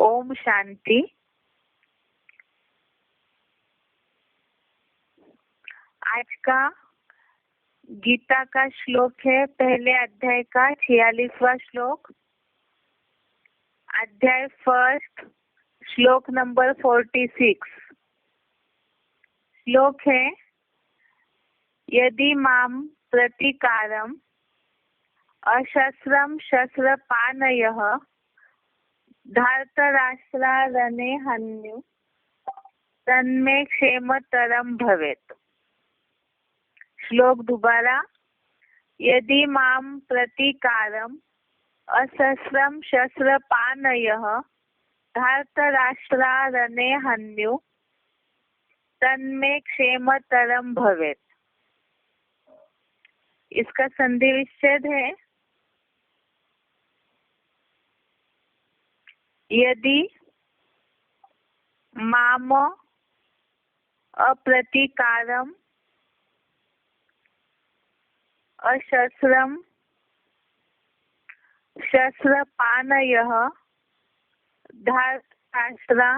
ओम शांति। आज का गीता का श्लोक है पहले अध्याय का 46वां श्लोक, अध्याय फर्स्ट, श्लोक नंबर 46। श्लोक है, यदि माम प्रतिकारम अशस्त्रम शस्त्रपाणयः धार्तराष्ट्रारणे हन्यु तन्मे क्षेमतरम भवेत्। श्लोक दोबारा, यदि माम प्रतिकारम अशस्त्रम शस्त्रपाणयः धार्तराष्ट्रारणे हन्यु तन्मे क्षेमतरम भवेत्। इसका संधि विच्छेद है, यदि माम अप्रतिकारम अशस्त्रम शस्त्रपाणयः धार्तराष्ट्रारणे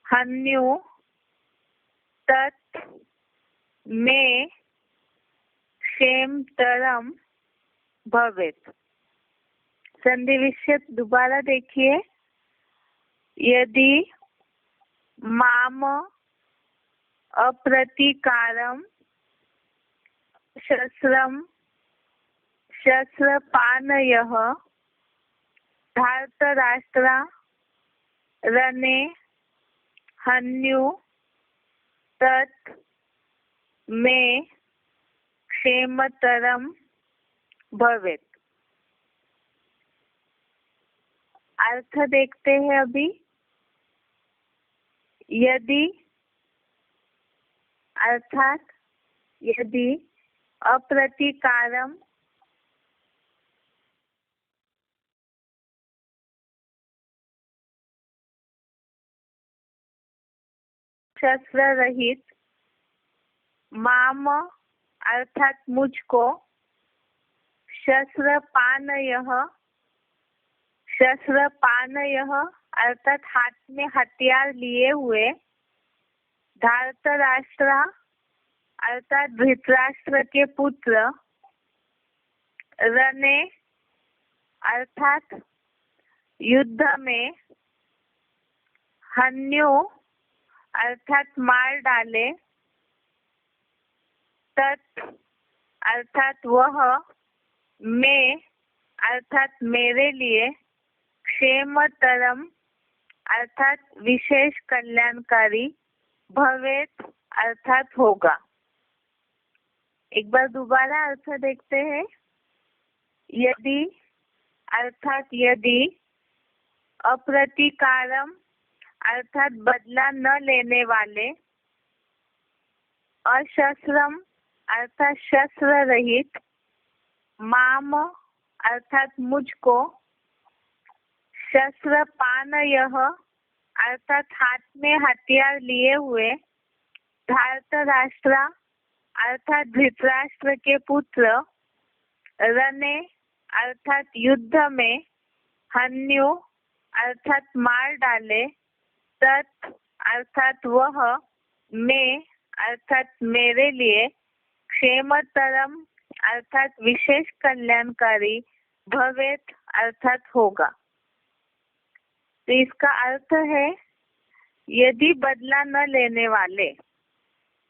हन्यु तत् मे क्षेमतरम भवेत्। संधि विच्छेद दोबारा देखिए, यदि माम अप्रतिकारम शस्त्रम शस्त्रपाणयः धार्तराष्ट्रारणे हन्यु तत् मे क्षेमतरम भवेत्। अर्थ देखते हैं अभी। यदि अर्थात यदि अप्रतिकारम शस्त्र रहित माम अर्थात मुझको शस्त्रपाणयः शस्त्रपाणयः अर्थात हाथ में हथियार लिए हुए धार्तराष्ट्र अर्थात धृतराष्ट्र के पुत्र रणे अर्थात युद्ध में हन्यु अर्थात मार डाले तत् अर्थात वह मैं अर्थात मेरे लिए क्षेमतरम अर्थात विशेष कल्याणकारी भवेत् अर्थात होगा। एक बार दोबारा अर्थ देखते हैं। यदि अर्थात यदि अप्रतिकारम अर्थात बदला न लेने वाले अशस्त्रम अर्थात शस्त्र रहित माम अर्थात मुझको शस्त्रपाणयः अर्थात हाथ में हथियार लिए हुए धार्तराष्ट्र अर्थात धृतराष्ट्र के पुत्र रणे अर्थात युद्ध में हन्यु अर्थात मार डाले तत् अर्थात वह मैं अर्थात मेरे लिए क्षेमतरम अर्थात विशेष कल्याणकारी भवेत् अर्थात होगा। तो इसका अर्थ है, यदि बदला न लेने वाले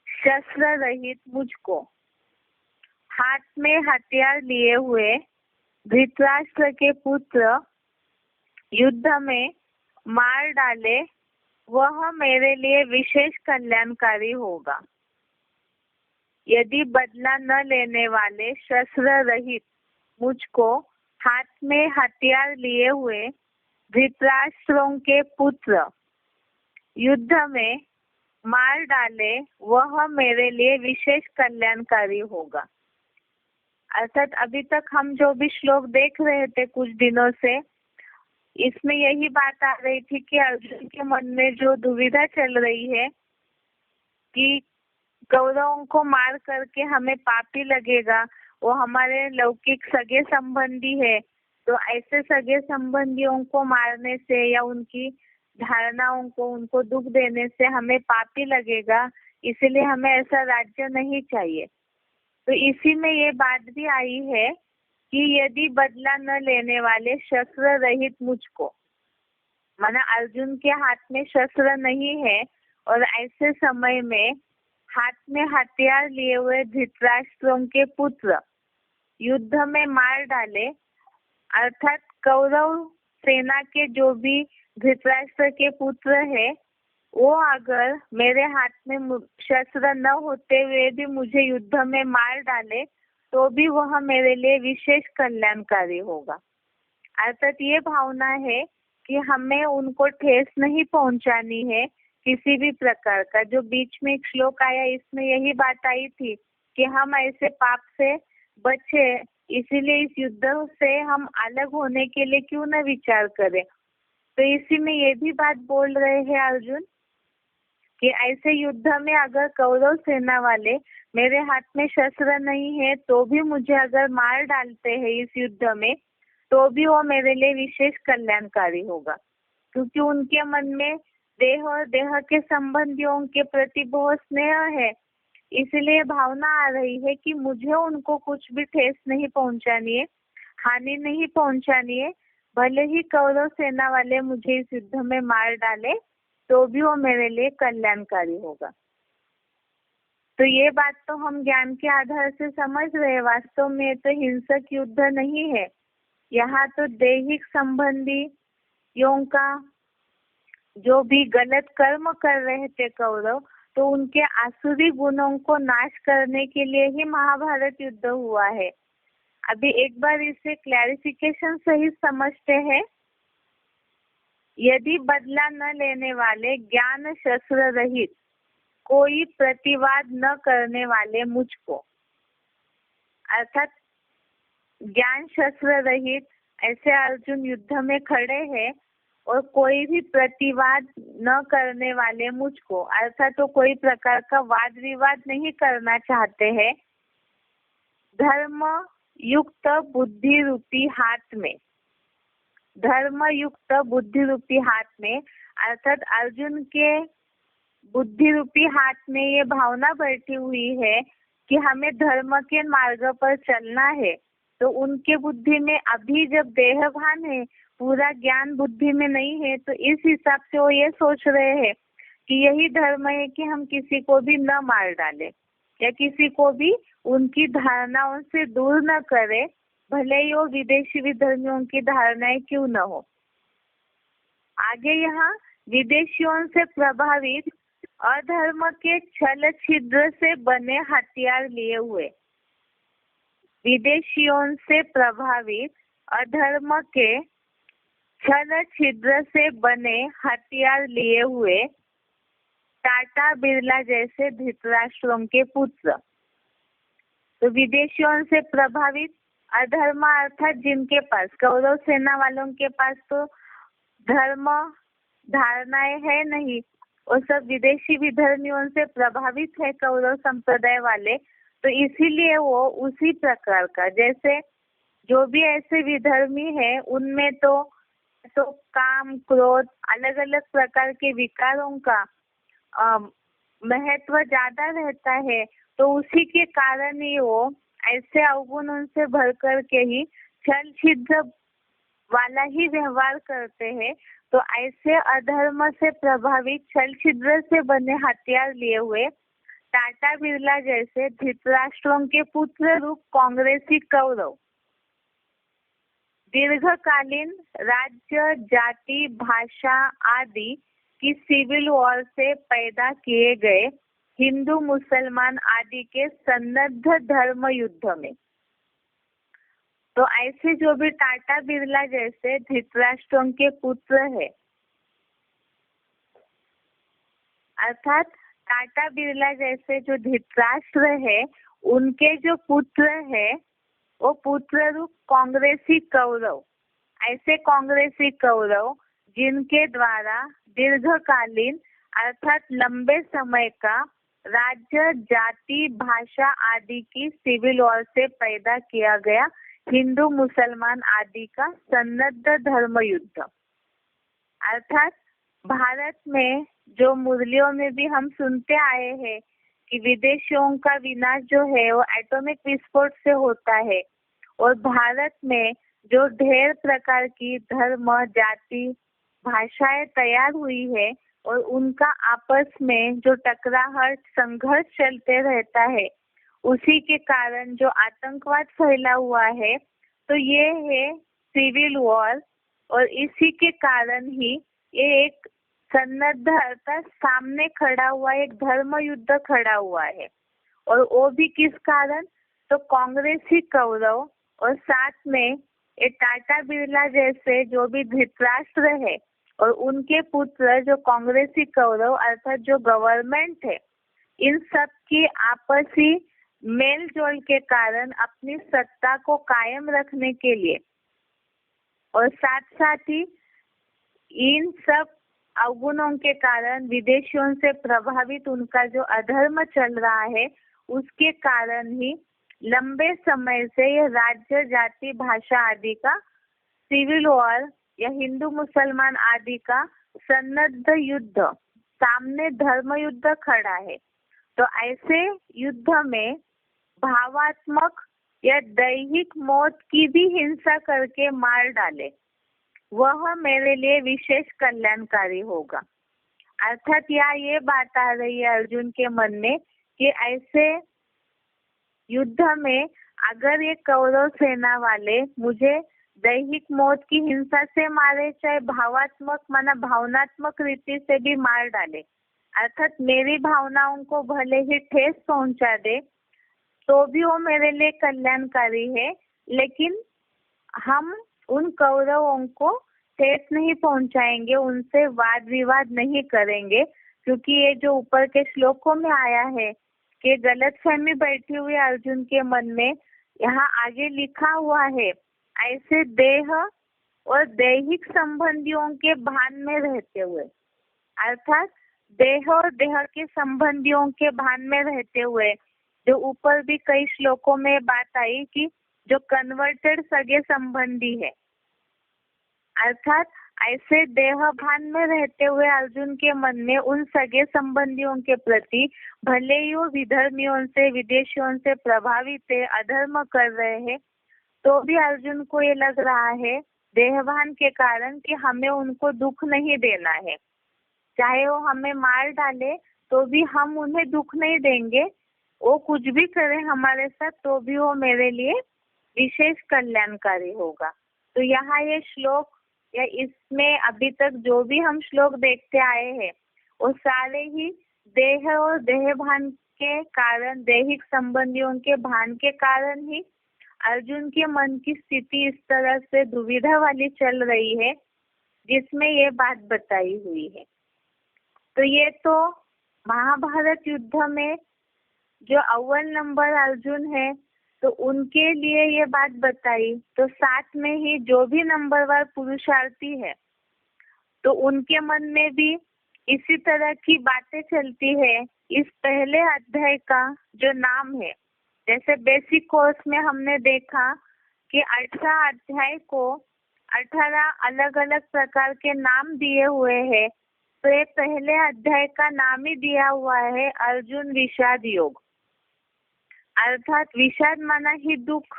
शस्त्र रहित मुझको हाथ में हथियार लिए हुए धृतराष्ट्र के पुत्र युद्ध में मार डाले, वह मेरे लिए विशेष कल्याणकारी होगा। यदि बदला न लेने वाले शस्त्र रहित मुझको हाथ में हथियार लिए हुए धृतराष्ट्रों के पुत्र युद्ध में मार डाले, वह मेरे लिए विशेष कल्याणकारी होगा। अर्थात अभी तक हम जो भी श्लोक देख रहे थे कुछ दिनों से, इसमें यही बात आ रही थी कि अर्जुन के मन में जो दुविधा चल रही है कि कौरवों को मार करके हमें पापी लगेगा, वो हमारे लौकिक सगे संबंधी है, तो ऐसे सगे संबंधियों को मारने से या उनकी धारणाओं को उनको दुख देने से हमें पापी लगेगा, इसलिए हमें ऐसा राज्य नहीं चाहिए। तो इसी में ये बात भी आई है कि यदि बदला न लेने वाले शस्त्र रहित मुझको, माना अर्जुन के हाथ में शस्त्र नहीं है और ऐसे समय में हाथ में हथियार लिए हुए धृतराष्ट्रों के पुत्र युद्ध में मार डाले, अर्थात कौरव सेना के जो भी धृतराष्ट्र के पुत्र है वो अगर मेरे हाथ में शस्त्र न होते हुए भी मुझे युद्ध में मार डाले तो भी वह मेरे लिए विशेष कल्याणकारी होगा। अर्थात ये भावना है कि हमें उनको ठेस नहीं पहुंचानी है किसी भी प्रकार का। जो बीच में एक श्लोक आया इसमें यही बात आई थी कि हम ऐसे पाप से बचे, इसीलिए इस युद्ध से हम अलग होने के लिए क्यों न विचार करें। तो इसी में ये भी बात बोल रहे हैं अर्जुन कि ऐसे युद्ध में अगर कौरव सेना वाले मेरे हाथ में शस्त्र नहीं है तो भी मुझे अगर मार डालते हैं इस युद्ध में तो भी वो मेरे लिए विशेष कल्याणकारी होगा, क्योंकि उनके मन में देह और देह के संबंधियों के प्रति बहुत स्नेह है। इसलिए भावना आ रही है कि मुझे उनको कुछ भी ठेस नहीं पहुंचानी है, हानि नहीं पहुंचानी है। भले ही कौरव सेना वाले मुझे इस युद्ध में मार डाले तो भी वो मेरे लिए कल्याणकारी होगा। तो ये बात तो हम ज्ञान के आधार से समझ रहे हैं, वास्तव में तो हिंसक युद्ध नहीं है। यहाँ तो दैहिक संबंधियों का जो भी गलत कर्म कर रहे थे कौरव, तो उनके आसुरी गुणों को नाश करने के लिए ही महाभारत युद्ध हुआ है। अभी एक बार इसे क्लैरिफिकेशन सहित समझते हैं। यदि बदला न लेने वाले ज्ञान शस्त्र रहित कोई प्रतिवाद न करने वाले मुझको, अर्थात ज्ञान शस्त्र रहित ऐसे अर्जुन युद्ध में खड़े हैं और कोई भी प्रतिवाद न करने वाले मुझको, अर्थात तो कोई प्रकार का वाद विवाद नहीं करना चाहते हैं, धर्म युक्त बुद्धि रूपी हाथ में, धर्म युक्त बुद्धि रूपी हाथ में, अर्थात अर्जुन के बुद्धि रूपी हाथ में ये भावना बैठी हुई है कि हमें धर्म के मार्ग पर चलना है। तो उनके बुद्धि में अभी जब देह भान है, पूरा ज्ञान बुद्धि में नहीं है, तो इस हिसाब से वो ये सोच रहे हैं कि यही धर्म है कि हम किसी को भी न मार डाले या किसी को भी उनकी धारणाओं से दूर न करे, भले ही वो विदेशी विधर्मियों की धारणाएं क्यों न हो। आगे यहाँ विदेशियों से प्रभावित अधर्म के छल छिद्र से बने हथियार लिए हुए, विदेशियों से प्रभावित अधर्म के छल छिद्र से बने हथियार लिए हुए टाटा बिरला जैसे धृतराष्ट्रों के पुत्र। तो विदेशियों से प्रभावित अधर्म अर्थात जिनके पास, कौरव सेना वालों के पास तो धर्म धारणाएं है नहीं, और सब विदेशी विधर्मियों से प्रभावित है कौरव संप्रदाय वाले। तो इसीलिए वो उसी प्रकार का, जैसे जो भी ऐसे विधर्मी है उनमें तो काम क्रोध अलग अलग प्रकार के विकारों का महत्व ज्यादा रहता है, तो उसी के कारण ही वो ऐसे अवगुणों से भर कर के ही छल छिद्र वाला ही व्यवहार करते हैं। तो ऐसे अधर्म से प्रभावित छल छिद्र से बने हथियार लिए हुए टाटा बिरला जैसे धृतराष्ट्रों के पुत्र रूप कांग्रेसी कौरव दीर्घकालीन राज्य जाति भाषा आदि की सिविल वॉर से पैदा किए गए हिंदू मुसलमान आदि के सन्नद्ध धर्म युद्ध में, तो ऐसे जो भी टाटा बिरला जैसे धृतराष्ट्रों के पुत्र है, अर्थात टाटा बिरला जैसे जो धृतराष्ट्र है उनके जो पुत्र है वो पुत्र रूप कांग्रेसी कौरव, ऐसे कांग्रेसी कौरव जिनके द्वारा दीर्घकालीन अर्थात लंबे समय का राज्य जाति भाषा आदि की सिविल वॉर से पैदा किया गया हिंदू मुसलमान आदि का सन्नद्ध धर्म युद्ध। अर्थात भारत में जो मुरलियों में भी हम सुनते आए हैं कि विदेशियों का विनाश जो है वो एटॉमिक विस्फोट से होता है, और भारत में जो ढेर प्रकार की धर्म, जाति, भाषाएं तैयार हुई है और उनका आपस में जो टकराहट, संघर्ष चलते रहता है, उसी के कारण जो आतंकवाद फैला हुआ है, तो ये है सिविल वॉर। और इसी के कारण ही ये एक सन्नद्ध अर्थात सामने खड़ा हुआ एक धर्म युद्ध खड़ा हुआ है। और वो भी किस कारण? तो कांग्रेसी कौरव और साथ में ये टाटा बिरला जैसे जो भी धृतराष्ट्र है और उनके पुत्र जो कांग्रेसी कौरव अर्थात जो गवर्नमेंट है, इन सब की आपसी मेल जोल के कारण अपनी सत्ता को कायम रखने के लिए और साथ साथ ही इन सब अवगुणों के कारण विदेशियों से प्रभावित उनका जो अधर्म चल रहा है, उसके कारण ही लंबे समय से यह राज्य, जाति, भाषा आदि का सिविल वॉर या हिंदू मुसलमान आदि का सन्नद्ध युद्ध, सामने धर्म युद्ध खड़ा है। तो ऐसे युद्ध में भावात्मक या दैहिक मौत की भी हिंसा करके मार डाले, वह मेरे लिए विशेष कल्याणकारी होगा। अर्थात यहाँ ये बात आ रही है अर्जुन के मन में कि ऐसे युद्ध में अगर ये कौरव सेना वाले मुझे दैहिक मौत की हिंसा से मारे, चाहे भावात्मक माना भावनात्मक रीति से भी मार डाले, अर्थात मेरी भावनाओं को भले ही ठेस पहुंचा दे, तो भी वो मेरे लिए कल्याणकारी है। लेकिन हम उन कौरवों को ठेस नहीं पहुंचाएंगे, उनसे वाद विवाद नहीं करेंगे, क्योंकि ये जो ऊपर के श्लोकों में आया है कि गलतफहमी बैठी हुई अर्जुन के मन में, यहाँ आगे लिखा हुआ है, ऐसे देह और दैहिक संबंधियों के भान में रहते हुए, अर्थात देह और देह के संबंधियों के भान में रहते हुए, जो ऊपर भी कई श्लोकों में बात आई कि जो कन्वर्टेड सगे संबंधी है, अर्थात ऐसे देह भान में रहते हुए अर्जुन के मन में उन सगे संबंधियों के प्रति भले ही वो विधर्मियों से, विदेशियों से प्रभावित है, अधर्म कर रहे हैं, तो भी अर्जुन को ये लग रहा है देहभान के कारण कि हमें उनको दुख नहीं देना है, चाहे वो हमें मार डाले तो भी हम उन्हें दुख नहीं देंगे, वो कुछ भी करें हमारे साथ तो भी वो मेरे लिए विशेष कल्याणकारी होगा। तो यहाँ ये श्लोक या इसमें अभी तक जो भी हम श्लोक देखते आए हैं, वो सारे ही देह और देह भान के कारण, दैहिक संबंधियों के भान के कारण ही अर्जुन के मन की स्थिति इस तरह से दुविधा वाली चल रही है, जिसमें ये बात बताई हुई है। तो ये तो महाभारत युद्ध में जो अव्वल नंबर अर्जुन है, तो उनके लिए ये बात बताई। तो साथ में ही जो भी नंबरवार पुरुषार्थी है, तो उनके मन में भी इसी तरह की बातें चलती है। इस पहले अध्याय का जो नाम है, जैसे बेसिक कोर्स में हमने देखा कि 18 अध्याय को 18 अलग अलग प्रकार के नाम दिए हुए हैं, तो ये पहले अध्याय का नाम ही दिया हुआ है अर्जुन विषाद योग, अर्थात विषाद माना ही दुख।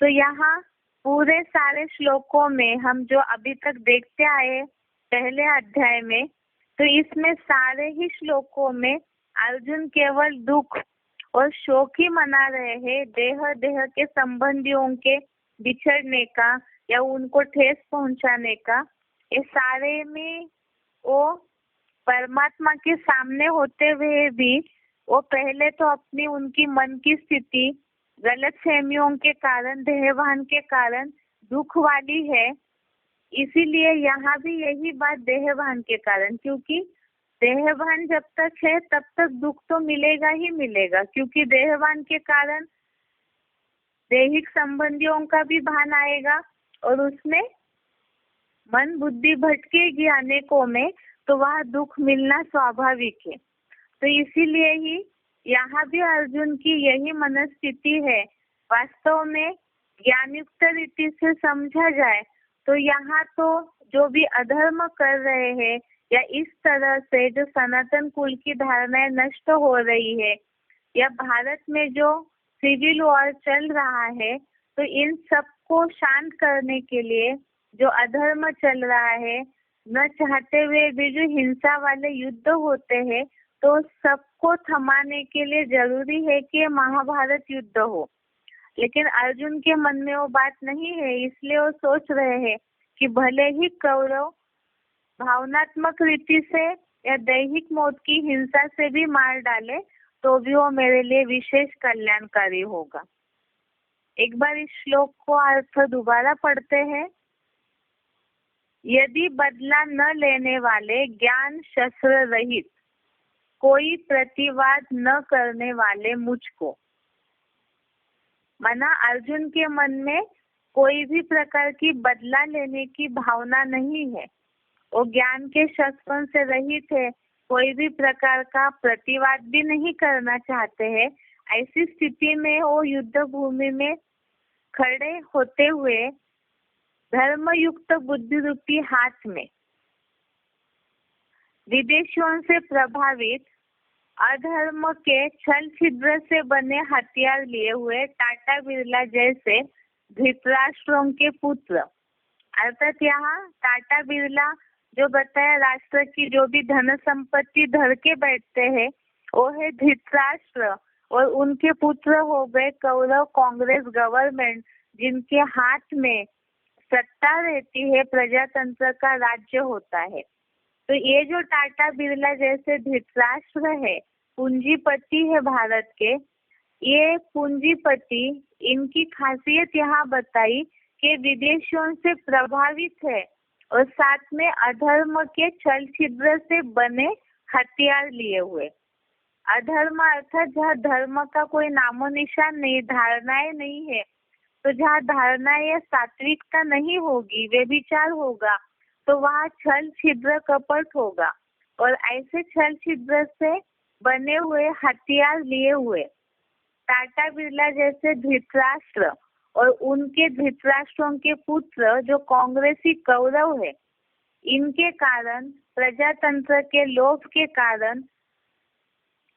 तो यहाँ पूरे सारे श्लोकों में हम जो अभी तक देखते आए पहले अध्याय में, तो इसमें सारे ही श्लोकों में अर्जुन केवल दुख और शोक ही मना रहे हैं, देह देह के संबंधियों के बिछड़ने का या उनको ठेस पहुंचाने का। ये सारे में वो परमात्मा के सामने होते हुए भी वो पहले तो अपनी उनकी मन की स्थिति गलत फहमियों के कारण, देहभान के कारण दुख वाली है। इसीलिए यहाँ भी यही बात देहभान के कारण, क्योंकि देहभान जब तक है तब तक दुख तो मिलेगा ही मिलेगा, क्योंकि देहभान के कारण दैहिक संबंधियों का भी भान आएगा और उसमें मन बुद्धि भटकेगी अनेकों में, तो वह दुख मिलना स्वाभाविक है। तो इसीलिए ही यहाँ भी अर्जुन की यही मनस्थिति है। वास्तव में ज्ञानयुक्त रीति से समझा जाए तो यहाँ तो जो भी अधर्म कर रहे हैं या इस तरह से जो सनातन कुल की धारणाएं नष्ट हो रही है या भारत में जो सिविल वॉर चल रहा है, तो इन सबको शांत करने के लिए जो अधर्म चल रहा है, न चाहते हुए भी जो हिंसा वाले युद्ध होते हैं, तो सबको थमाने के लिए जरूरी है कि महाभारत युद्ध हो। लेकिन अर्जुन के मन में वो बात नहीं है, इसलिए वो सोच रहे हैं कि भले ही कौरव भावनात्मक रीति से या दैहिक मौत की हिंसा से भी मार डाले तो भी वो मेरे लिए विशेष कल्याणकारी होगा। एक बार इस श्लोक को अर्थ दोबारा पढ़ते हैं। यदि बदला न लेने वाले, ज्ञान शस्त्र रहित, कोई प्रतिवाद न करने वाले मुझको, माना अर्जुन के मन में कोई भी प्रकार की बदला लेने की भावना नहीं है, वो ज्ञान के शस्त्रों से रहित है, कोई भी प्रकार का प्रतिवाद भी नहीं करना चाहते हैं। ऐसी स्थिति में वो युद्ध भूमि में खड़े होते हुए धर्मयुक्त बुद्धि रूपी हाथ में विदेशियों से प्रभावित अधर्म के छल छिद्र से बने हथियार लिए हुए टाटा बिरला जैसे धृतराष्ट्रों के पुत्र, अर्थात यहाँ टाटा बिरला जो बताया राष्ट्र की जो भी धन संपत्ति धर के बैठते हैं वो है धृतराष्ट्र, और उनके पुत्र हो गए कौरव कांग्रेस गवर्नमेंट, जिनके हाथ में सत्ता रहती है, प्रजातंत्र का राज्य होता है। तो ये जो टाटा बिरला जैसे धृतराष्ट्र है, पूंजीपति है भारत के, ये पूंजीपति, इनकी खासियत यहाँ बताई कि विदेशियों से प्रभावित है और साथ में अधर्म के छल छिद्र से बने हथियार लिए हुए। अधर्म अर्थात जहाँ धर्म का कोई नामो निशान नहीं, धारणाएं नहीं है, तो जहाँ धारणाएं या सात्विकता नहीं होगी, व्यभिचार होगा, तो वहाँ छल छिद्र कपट होगा। और ऐसे छल छिद्र से बने हुए हथियार लिए हुए टाटा बिरला जैसे धृतराष्ट्र और उनके धृतराष्ट्रों के पुत्र जो कांग्रेसी कौरव है, इनके कारण, प्रजातंत्र के लोभ के कारण,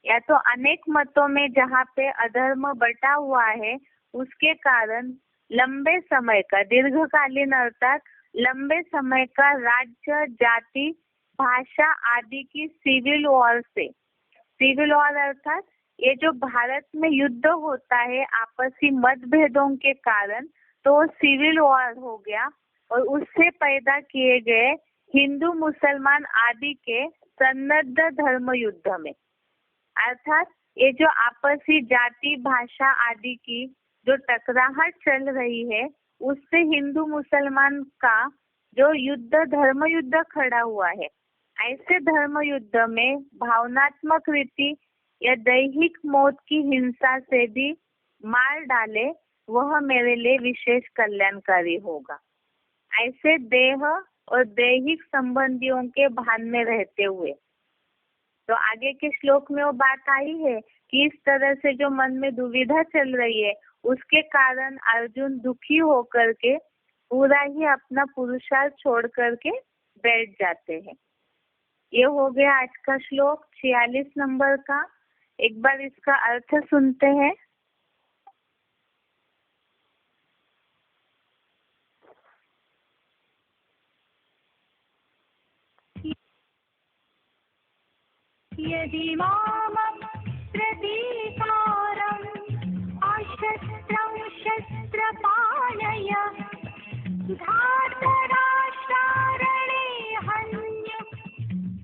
या तो अनेक मतों में जहाँ पे अधर्म बटा हुआ है उसके कारण लंबे समय का, दीर्घकालीन अर्थात लंबे समय का राज्य, जाति, भाषा आदि की सिविल वॉर से, सिविल वॉर अर्थात ये जो भारत में युद्ध होता है आपसी मतभेदों के कारण, तो सिविल वॉर हो गया और उससे पैदा किए गए हिंदू मुसलमान आदि के सन्नद्ध धर्म युद्ध में, अर्थात ये जो आपसी जाति, भाषा आदि की जो टकराहट चल रही है उससे हिंदू मुसलमान का जो युद्ध, धर्म युद्ध खड़ा हुआ है। ऐसे धर्म युद्ध में भावनात्मक रीति या दैहिक मौत की हिंसा से भी मार डाले, वह मेरे लिए विशेष कल्याणकारी होगा। ऐसे देह और दैहिक संबंधियों के भान में रहते हुए, तो आगे के श्लोक में वो बात आई है कि इस तरह से जो मन में दुविधा चल रही है उसके कारण अर्जुन दुखी होकर के पूरा ही अपना पुरुषार्थ छोड़ करके बैठ जाते हैं। ये हो गया आज का श्लोक 46 नंबर का। एक बार इसका अर्थ सुनते हैं। यदि मामं प्रतीकारम् अशस्त्रं शस्त्रपाणय धातराष्ट्रारणे हन्य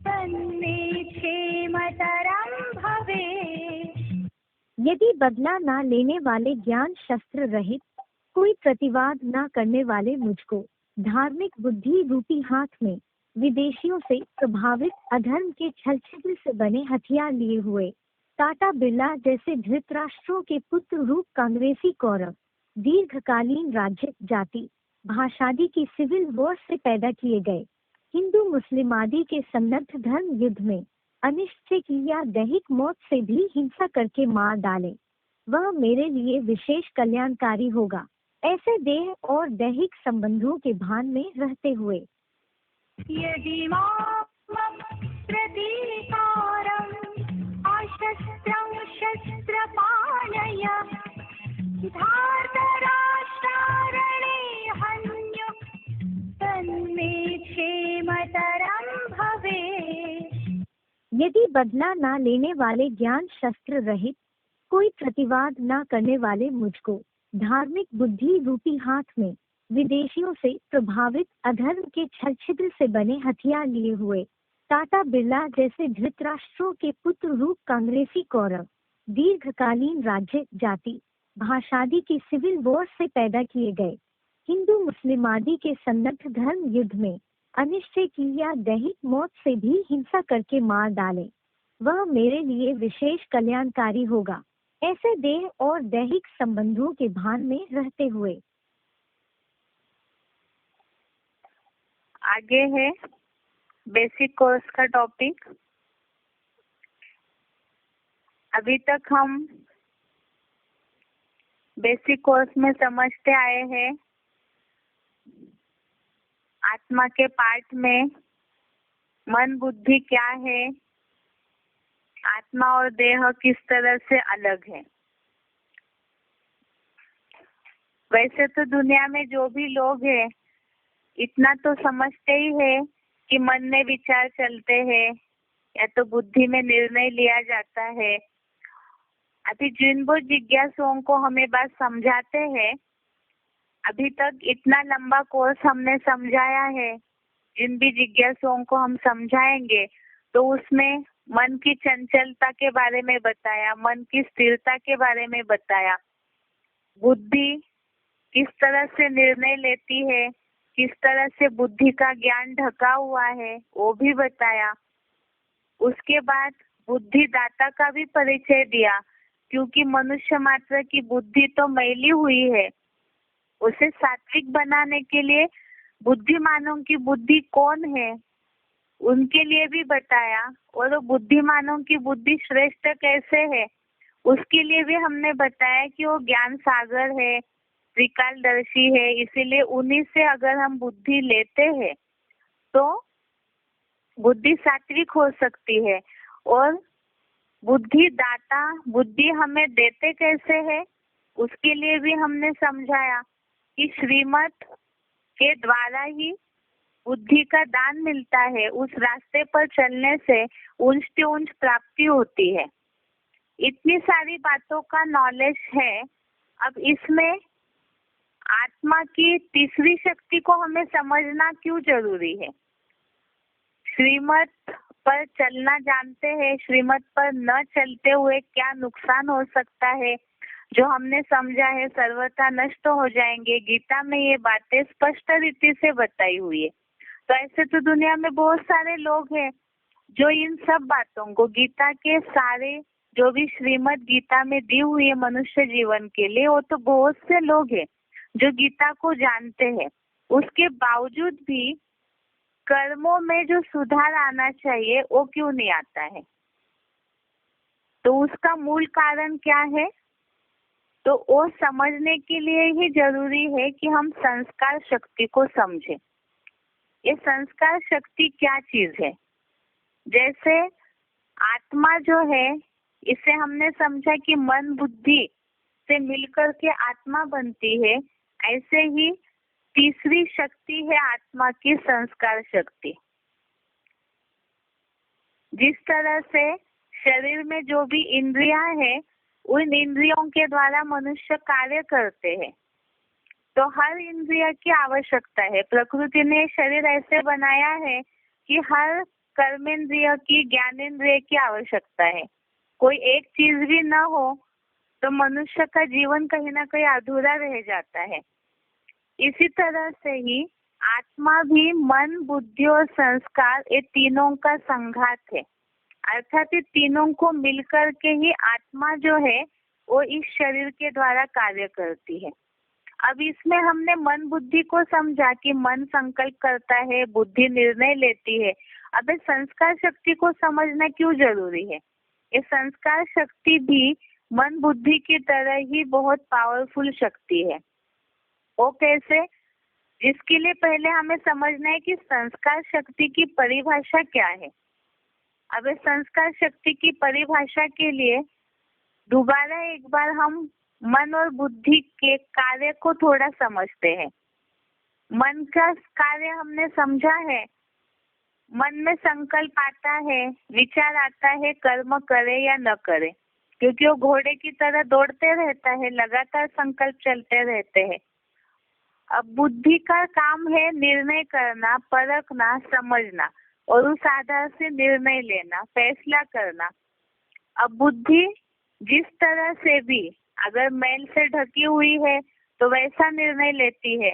तन्मे क्षेमतरं भवेत्। यदि बदला न लेने वाले, ज्ञान शस्त्र रहित, कोई प्रतिवाद न करने वाले मुझको, धार्मिक बुद्धि रूपी हाथ में विदेशियों से प्रभावित अधर्म के छल छिद्र से बने हथियार लिए हुए टाटा बिरला जैसे धृतराष्ट्रों के पुत्र रूप कांग्रेसी कौरव, दीर्घकालीन राज्य, जाति, भाषादि की सिविल वॉर से पैदा किए गए हिंदू मुस्लिम आदि के सन्नद्ध धर्म युद्ध में अनिश्चित या दैहिक मौत से भी हिंसा करके मार डाले, वह मेरे लिए विशेष कल्याणकारी होगा। ऐसे देह और दैहिक संबंधों के भान में रहते हुए यदि मामं प्रतीकारम् अशस्त्रं शस्त्रपाणय धार्तराष्ट्रारणे हन्यु तन्मे क्षेमतरं भवेत्। यदि बदला ना लेने वाले ज्ञान शस्त्र रहित कोई प्रतिवाद ना करने वाले मुझको धार्मिक बुद्धि रूपी हाथ में विदेशियों से प्रभावित अधर्म के छल छिद्र से बने हथियार लिए हुए टाटा बिरला जैसे धृतराष्ट्रों के पुत्र रूप कांग्रेसी कौरव दीर्घकालीन राज्य जाति भाषादि की सिविल वॉर से पैदा किए गए हिंदू मुस्लिम आदि के सन्नद्ध धर्म युद्ध में अनिश्चय की या दैहिक मौत से भी हिंसा करके मार डाले वह मेरे लिए विशेष कल्याणकारी होगा। ऐसे देह और दैहिक संबंधों के भान में रहते हुए आगे है बेसिक कोर्स का टॉपिक। अभी तक हम बेसिक कोर्स में समझते आए हैं आत्मा के पार्ट में मन बुद्धि क्या है, आत्मा और देह किस तरह से अलग है। वैसे तो दुनिया में जो भी लोग हैं इतना तो समझते ही है कि मन में विचार चलते हैं या तो बुद्धि में निर्णय लिया जाता है। अभी जिन वो जिज्ञासुओं को हमें बात समझाते हैं, अभी तक इतना लंबा कोर्स हमने समझाया है, जिन भी जिज्ञासुओं को हम समझाएंगे तो उसमें मन की चंचलता के बारे में बताया, मन की स्थिरता के बारे में बताया, बुद्धि किस तरह से निर्णय लेती है, किस तरह से बुद्धि का ज्ञान ढका हुआ है वो भी बताया। उसके बाद बुद्धि दाता का भी परिचय दिया, क्योंकि मनुष्य मात्र की बुद्धि तो मैली हुई है, उसे सात्विक बनाने के लिए बुद्धिमानों की बुद्धि कौन है उनके लिए भी बताया, और वो बुद्धिमानों की बुद्धि श्रेष्ठ कैसे है उसके लिए भी हमने बताया कि वो ज्ञान सागर है, त्रिकालदर्शी है, इसीलिए उन्हीं से अगर हम बुद्धि लेते हैं तो बुद्धि सात्विक हो सकती है। और बुद्धि दाता बुद्धि हमें देते कैसे है उसके लिए भी हमने समझाया कि श्रीमत के द्वारा ही बुद्धि का दान मिलता है, उस रास्ते पर चलने से ऊंच से ऊंच प्राप्ति होती है। इतनी सारी बातों का नॉलेज है। अब इसमें आत्मा की तीसरी शक्ति को हमें समझना क्यों जरूरी है। श्रीमत पर चलना जानते हैं, श्रीमत पर न चलते हुए क्या नुकसान हो सकता है जो हमने समझा है सर्वथा नष्ट हो जाएंगे। गीता में ये बातें स्पष्ट रीति से बताई हुई है। तो ऐसे तो दुनिया में बहुत सारे लोग हैं जो इन सब बातों को, गीता के सारे जो भी श्रीमद् गीता में दी हुई है मनुष्य जीवन के लिए, वो तो बहुत से लोग हैं जो गीता को जानते हैं, उसके बावजूद भी कर्मों में जो सुधार आना चाहिए वो क्यों नहीं आता है। तो उसका मूल कारण क्या है, तो वो समझने के लिए ही जरूरी है कि हम संस्कार शक्ति को समझें। ये संस्कार शक्ति क्या चीज है। जैसे आत्मा जो है इसे हमने समझा कि मन बुद्धि से मिलकर के आत्मा बनती है, ऐसे ही तीसरी शक्ति है आत्मा की संस्कार शक्ति। जिस तरह से शरीर में जो भी इंद्रियां हैं उन इंद्रियों के द्वारा मनुष्य कार्य करते हैं, तो हर इंद्रिय की आवश्यकता है। प्रकृति ने शरीर ऐसे बनाया है कि हर कर्मेंद्रिय की, ज्ञानेंद्रिय की आवश्यकता है। कोई एक चीज भी न हो तो मनुष्य का जीवन कहीं ना कहीं अधूरा रह जाता है। इसी तरह से ही आत्मा भी मन बुद्धि और संस्कार ये तीनों का संघात है, अर्थात ये तीनों को मिलकर के ही आत्मा जो है वो इस शरीर के द्वारा कार्य करती है। अब इसमें हमने मन बुद्धि को समझा कि मन संकल्प करता है, बुद्धि निर्णय लेती है। अब इस संस्कार शक्ति को समझना क्यों जरूरी है। ये संस्कार शक्ति भी मन बुद्धि की तरह ही बहुत पावरफुल शक्ति है। वो कैसे? जिसके लिए पहले हमें समझना है कि संस्कार शक्ति की परिभाषा क्या है। अब इस संस्कार शक्ति की परिभाषा के लिए दोबारा एक बार हम मन और बुद्धि के कार्य को थोड़ा समझते हैं। मन का कार्य हमने समझा है। मन में संकल्प आता है, विचार आता है, कर्म करे या न करे, क्योंकि वो घोड़े की तरह दौड़ते रहता है, लगातार संकल्प चलते रहते हैं। अब बुद्धि का काम है निर्णय करना, परखना, समझना और उस आधार से निर्णय लेना, फैसला करना। अब बुद्धि जिस तरह से भी अगर मैल से ढकी हुई है तो वैसा निर्णय लेती है,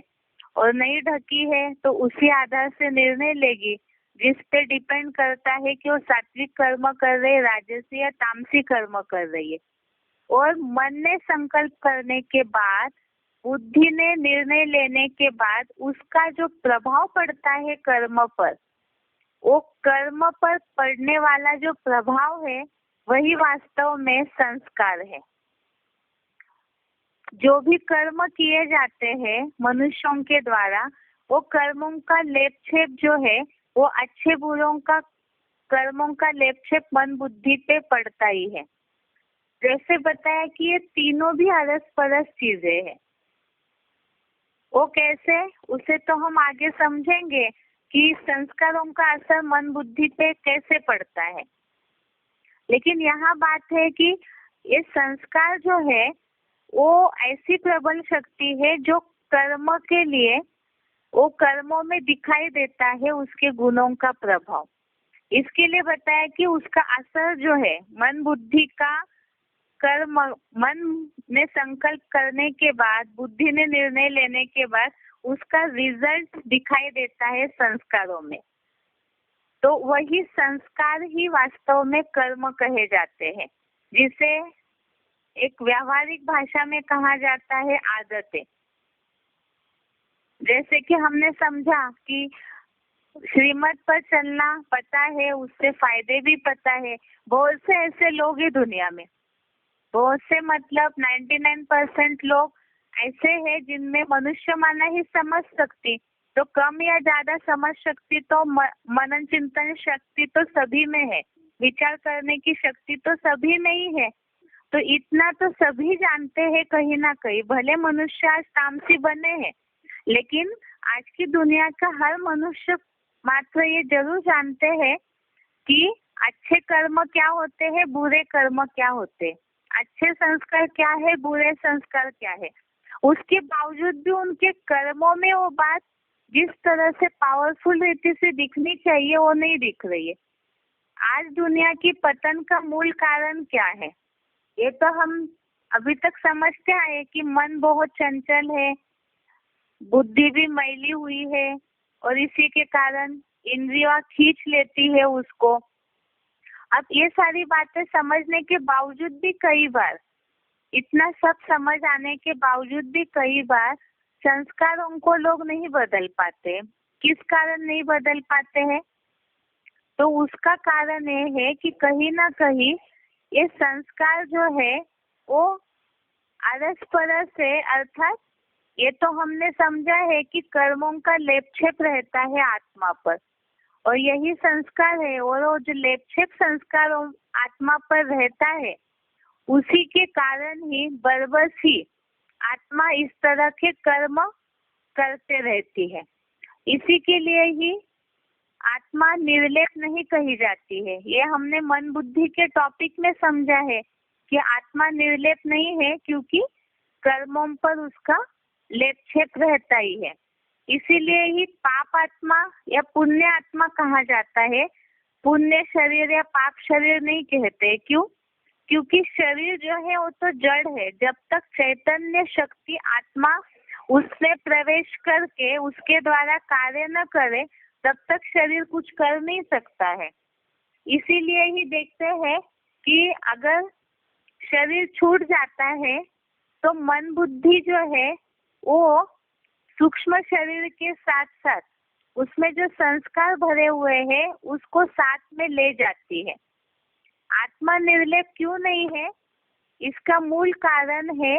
और नहीं ढकी है तो उसी आधार से निर्णय लेगी, जिस पे डिपेंड करता है कि वो सात्विक कर्म कर रही है, राजसी या तामसी कर्म कर रही है। और मन ने संकल्प करने के बाद, बुद्धि ने निर्णय लेने के बाद उसका जो प्रभाव पड़ता है कर्म पर, वो कर्म पर पड़ने वाला जो प्रभाव है वही वास्तव में संस्कार है। जो भी कर्म किए जाते हैं मनुष्यों के द्वारा, वो कर्मों का लेप छेप जो है वो अच्छे बुरों का कर्मों का लेप छेप मन बुद्धि पे पड़ता ही है। जैसे बताया कि ये तीनों भी अरस परस चीजें हैं। वो कैसे, उसे तो हम आगे समझेंगे कि संस्कारों का असर मन बुद्धि पे कैसे पड़ता है। लेकिन यहाँ बात है कि ये संस्कार जो है वो ऐसी प्रबल शक्ति है जो कर्म के लिए, वो कर्मों में दिखाई देता है उसके गुणों का प्रभाव। इसके लिए बताया कि उसका असर जो है मन बुद्धि का, कर्म मन ने संकल्प करने के बाद, बुद्धि ने निर्णय लेने के बाद उसका रिजल्ट दिखाई देता है संस्कारों में। तो वही संस्कार ही वास्तव में कर्म कहे जाते हैं, जिसे एक व्यावहारिक भाषा में कहा जाता है आदतें। जैसे कि हमने समझा कि श्रीमत पर चलना पता है, उससे फायदे भी पता है। बहुत से ऐसे लोग हैं दुनिया में, बहुत से मतलब 99% लोग ऐसे हैं जिनमें मनुष्य माना ही समझ सकती, तो कम या ज्यादा समझ शक्ति तो मनन चिंतन शक्ति तो सभी में है, विचार करने की शक्ति तो सभी में ही है। तो इतना तो सभी जानते हैं कहीं ना कहीं, भले मनुष्य आज तामसी बने हैं, लेकिन आज की दुनिया का हर मनुष्य मात्र ये जरूर जानते हैं कि अच्छे कर्म क्या होते हैं, बुरे कर्म क्या होते हैं, अच्छे संस्कार क्या है, बुरे संस्कार क्या है। उसके बावजूद भी उनके कर्मों में वो बात जिस तरह से पावरफुल रीति से दिखनी चाहिए वो नहीं दिख रही है। आज दुनिया की पतन का मूल कारण क्या है? ये तो हम अभी तक समझते आए कि मन बहुत चंचल है, बुद्धि भी मैली हुई है, और इसी के कारण इंद्रियां खींच लेती है उसको। अब ये सारी बातें समझने के बावजूद भी कई बार, इतना सब समझ आने के बावजूद भी कई बार संस्कारों को लोग नहीं बदल पाते। किस कारण नहीं बदल पाते हैं? तो उसका कारण ये है कि कहीं ना कहीं ये संस्कार जो है वो अरस परस है, अर्थात ये तो हमने समझा है कि कर्मों का लेपछेप रहता है आत्मा पर, और यही संस्कार है, और वो जो लेपछेप संस्कार आत्मा पर रहता है उसी के कारण ही बरबस ही आत्मा इस तरह के कर्म करते रहती है। इसी के लिए ही आत्मा निर्लेप नहीं कही जाती है। ये हमने मन बुद्धि के टॉपिक में समझा है कि आत्मा निर्लेप नहीं है, क्योंकि कर्मों पर उसका लेपछेप रहता ही है। इसीलिए ही पाप आत्मा या पुण्य आत्मा कहा जाता है। पुण्य शरीर या पाप शरीर नहीं कहते। क्यों? क्योंकि शरीर जो है वो तो जड़ है। जब तक चैतन्य शक्ति आत्मा उसमें प्रवेश करके उसके द्वारा कार्य न करे तब तक शरीर कुछ कर नहीं सकता है। इसीलिए ही देखते हैं कि अगर शरीर छूट जाता है तो मन बुद्धि जो है वो सूक्ष्म शरीर के साथ साथ उसमें जो संस्कार भरे हुए हैं उसको साथ में ले जाती है। आत्मा निर्लेप क्यों नहीं है? इसका मूल कारण है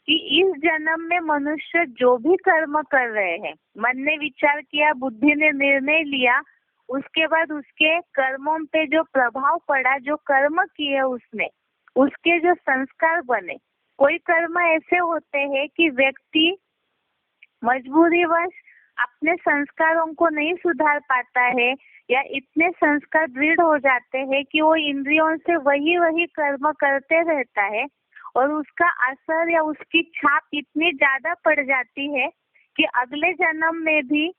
कि इस जन्म में मनुष्य जो भी कर्म कर रहे हैं, मन ने विचार किया, बुद्धि ने निर्णय लिया, उसके बाद उसके कर्मों पे जो प्रभाव पड़ा, जो कर्म किए उसने, उसके जो संस्कार बने। कोई कर्म ऐसे होते हैं कि व्यक्ति मजबूरीवश अपने संस्कारों को नहीं सुधार पाता है, या इतने संस्कार दृढ़ हो जाते हैं कि वो इंद्रियों से वही वही कर्म करते रहता है, और उसका असर या उसकी छाप इतनी ज्यादा पड़ जाती है कि अगले जन्म में भी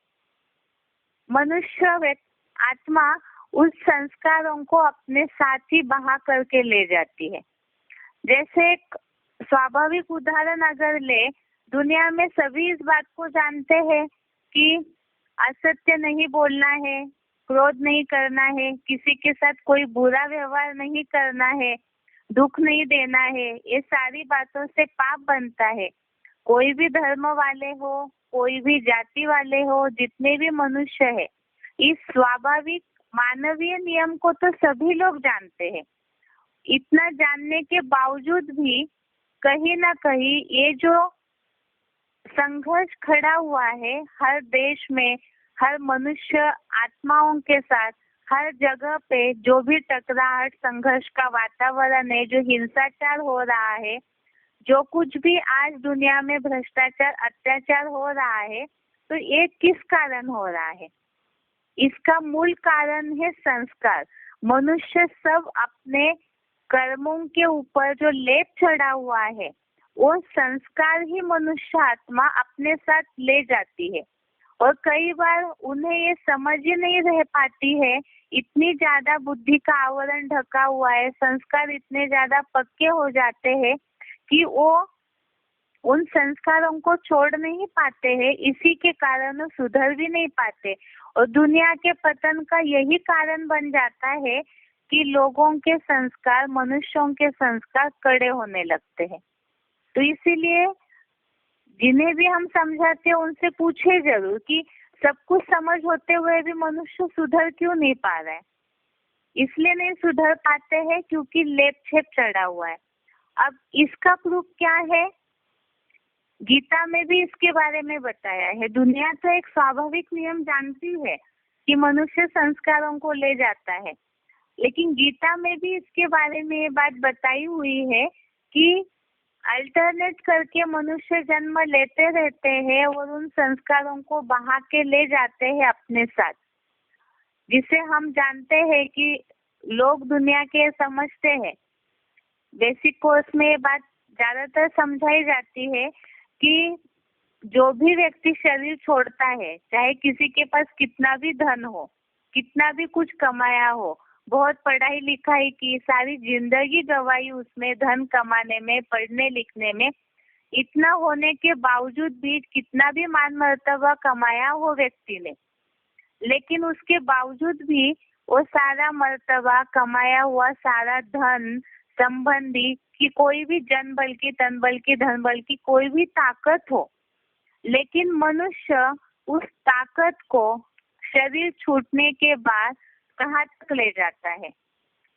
मनुष्य आत्मा उस संस्कारों को अपने साथ ही बहा करके ले जाती है। जैसे एक स्वाभाविक उदाहरण अगर ले, दुनिया में सभी इस बात को जानते हैं कि असत्य नहीं बोलना है, क्रोध नहीं करना है, किसी के साथ कोई बुरा व्यवहार नहीं करना है, दुख नहीं देना है। ये सारी बातों से पाप बनता है। कोई भी धर्म वाले हो, कोई भी जाति वाले हो, जितने भी मनुष्य है, इस स्वाभाविक मानवीय नियम को तो सभी लोग जानते हैं। इतना जानने के बावजूद भी कहीं ना कहीं ये जो संघर्ष खड़ा हुआ है हर देश में, हर मनुष्य आत्माओं के साथ, हर जगह पे जो भी टकराहट, संघर्ष का वातावरण है, जो हिंसाचार हो रहा है, जो कुछ भी आज दुनिया में भ्रष्टाचार, अत्याचार हो रहा है, तो ये किस कारण हो रहा है? इसका मूल कारण है संस्कार। मनुष्य सब अपने कर्मों के ऊपर जो लेप चढ़ा हुआ है, वो संस्कार ही मनुष्य आत्मा अपने साथ ले जाती है। और कई बार उन्हें ये समझ ही नहीं रह पाती है, इतनी ज्यादा बुद्धि का आवरण ढका हुआ है, संस्कार इतने ज्यादा पक्के हो जाते हैं कि वो उन संस्कारों को छोड़ नहीं पाते हैं। इसी के कारण सुधर भी नहीं पाते, और दुनिया के पतन का यही कारण बन जाता है कि लोगों के संस्कार, मनुष्यों के संस्कार कड़े होने लगते हैं। तो इसीलिए जिन्हें भी हम समझाते हैं उनसे पूछे जरूर कि सब कुछ समझ होते हुए भी मनुष्य सुधर क्यों नहीं पा रहा है। इसलिए नहीं सुधर पाते हैं क्योंकि लेप छेप चढ़ा हुआ है। अब इसका प्रूफ क्या है? गीता में भी इसके बारे में बताया है। दुनिया तो एक स्वाभाविक नियम जानती है कि मनुष्य संस्कारों को ले जाता है, लेकिन गीता में भी इसके बारे में ये बात बताई हुई है कि अल्टरनेट करके मनुष्य जन्म लेते रहते हैं और उन संस्कारों को बहा के ले जाते हैं अपने साथ, जिसे हम जानते हैं कि लोग दुनिया के समझते हैं। बेसिक कोर्स में ये बात ज्यादातर समझाई जाती है कि जो भी व्यक्ति शरीर छोड़ता है, चाहे किसी के पास कितना भी धन हो, कितना भी कुछ कमाया हो, बहुत पढ़ाई लिखाई की, सारी जिंदगी गवाई उसमें धन कमाने में, पढ़ने लिखने में, इतना होने के बावजूद भी कितना भी मान मर्तबा कमाया हो व्यक्ति ने, लेकिन उसके बावजूद भी वो सारा मर्तबा कमाया हुआ, सारा धन संबंधी की कोई भी जन बल की, तन बल की, धन बल की कोई भी ताकत हो, लेकिन मनुष्य उस ताकत को शरीर छूटने के बाद कहाँ तक ले जाता है?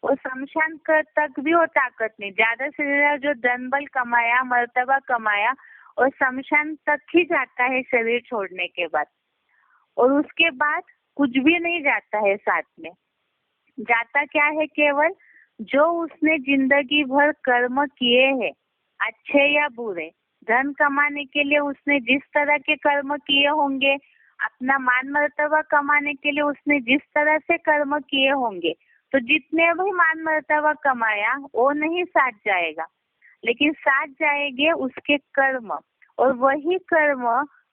वो शमशान तक भी वो ताकत नहीं, ज्यादा से ज्यादा जो धन बल कमाया, मर्तबा कमाया, और शमशान तक ही जाता है शरीर छोड़ने के बाद, और उसके बाद कुछ भी नहीं जाता है साथ में। जाता क्या है? केवल जो उसने जिंदगी भर कर्म किए हैं, अच्छे या बुरे, धन कमाने के लिए उसने जिस तरह के कर्म किए होंगे, अपना मान मर्तबा कमाने के लिए उसने जिस तरह से कर्म किए होंगे, तो जितने भी मान मर्तबा कमाया वो नहीं साथ जाएगा, लेकिन साथ जाएंगे उसके कर्म, और वही कर्म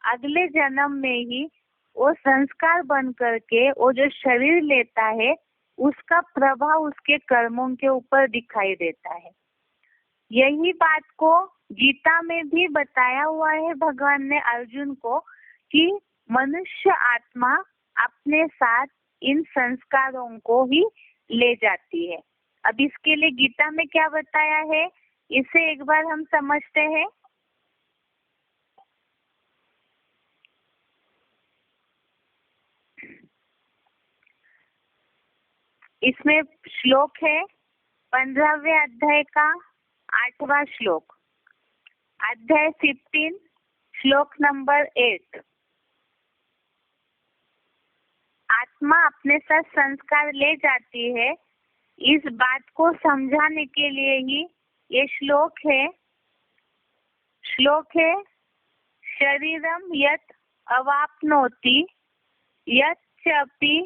अगले जन्म में ही वो संस्कार बन करके वो जो शरीर लेता है उसका प्रभाव उसके कर्मों के ऊपर दिखाई देता है। यही बात को गीता में भी बताया हुआ है भगवान ने अर्जुन को कि मनुष्य आत्मा अपने साथ इन संस्कारों को ही ले जाती है। अब इसके लिए गीता में क्या बताया है, इसे एक बार हम समझते हैं। इसमें श्लोक है 15वें अध्याय का 8वां श्लोक। अध्याय 15 श्लोक नंबर 8। आत्मा अपने साथ संस्कार ले जाती है, इस बात को समझाने के लिए ही ये श्लोक है। शरीरम यत् अवाप्नोति यच्चपि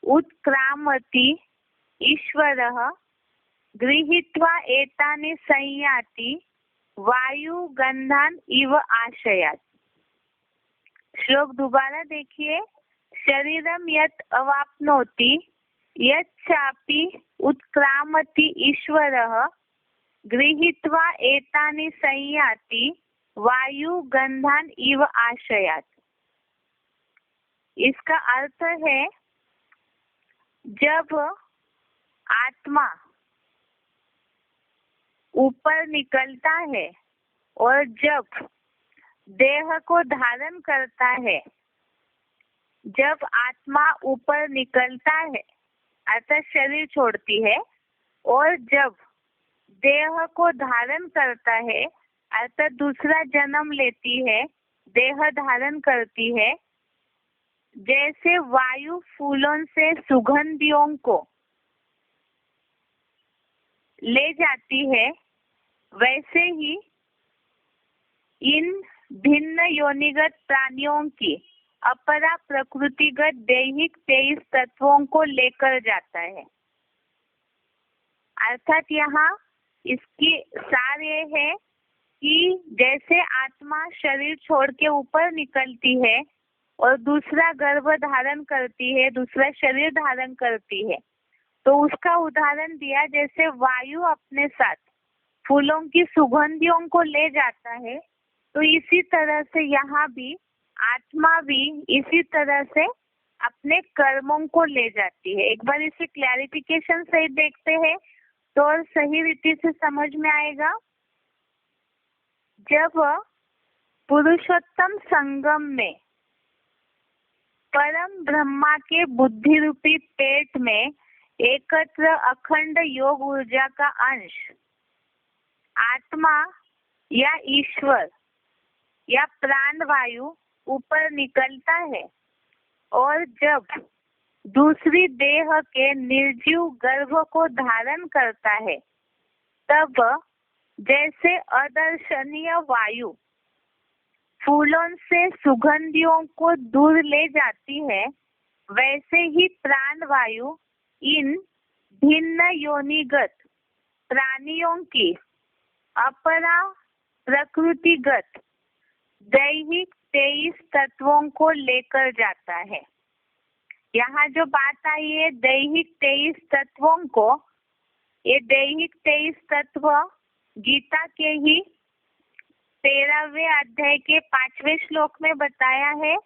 उत्क्रामति ईश्वरः गृहीत्वा एतानि संयाति वायु गंधान इव आशयात्। श्लोक दोबारा देखिए। शरीरम यत् अवाप्नोति यच्चापि उत्क्रामति ईश्वरः गृहीत्वा एतानि संयाति वायु गंधान इव आशयात्। इसका अर्थ है, जब आत्मा ऊपर निकलता है और जब देह को धारण करता है, जब आत्मा ऊपर निकलता है अर्थात शरीर छोड़ती है, और जब देह को धारण करता है अर्थात दूसरा जन्म लेती है, देह धारण करती है, जैसे वायु फूलों से सुगंधियों को ले जाती है, वैसे ही इन भिन्न योनिगत प्राणियों की अपरा प्रकृतिगत दैहिक 23 तत्वों को लेकर जाता है। अर्थात यहाँ इसकी सार ये है कि जैसे आत्मा शरीर छोड़ के ऊपर निकलती है और दूसरा गर्भ धारण करती है, दूसरा शरीर धारण करती है, तो उसका उदाहरण दिया जैसे वायु अपने साथ फूलों की सुगंधियों को ले जाता है, तो इसी तरह से यहाँ भी आत्मा भी इसी तरह से अपने कर्मों को ले जाती है। एक बार इसे क्लैरिफिकेशन सहित देखते हैं तो और सही रीति से समझ में आएगा। जब पुरुषोत्तम संगम में परम ब्रह्मा के बुद्धि रूपी पेट में एकत्र अखंड योग ऊर्जा का अंश आत्मा या ईश्वर या प्राण वायु ऊपर निकलता है, और जब दूसरी देह के निर्जीव गर्भ को धारण करता है, तब जैसे अदर्शनीय वायु फूलों से सुगंधियों को दूर ले जाती है, वैसे ही प्राण वायु इन भिन्न योनिगत प्राणियों की अपरा प्रकृतिगत दैहिक 23 तत्वों को लेकर जाता है। यहाँ जो बात आई है दैहिक 23 तत्वों को, ये दैहिक 23 तत्व गीता के ही 13वें अध्याय के 5वें श्लोक में बताया है।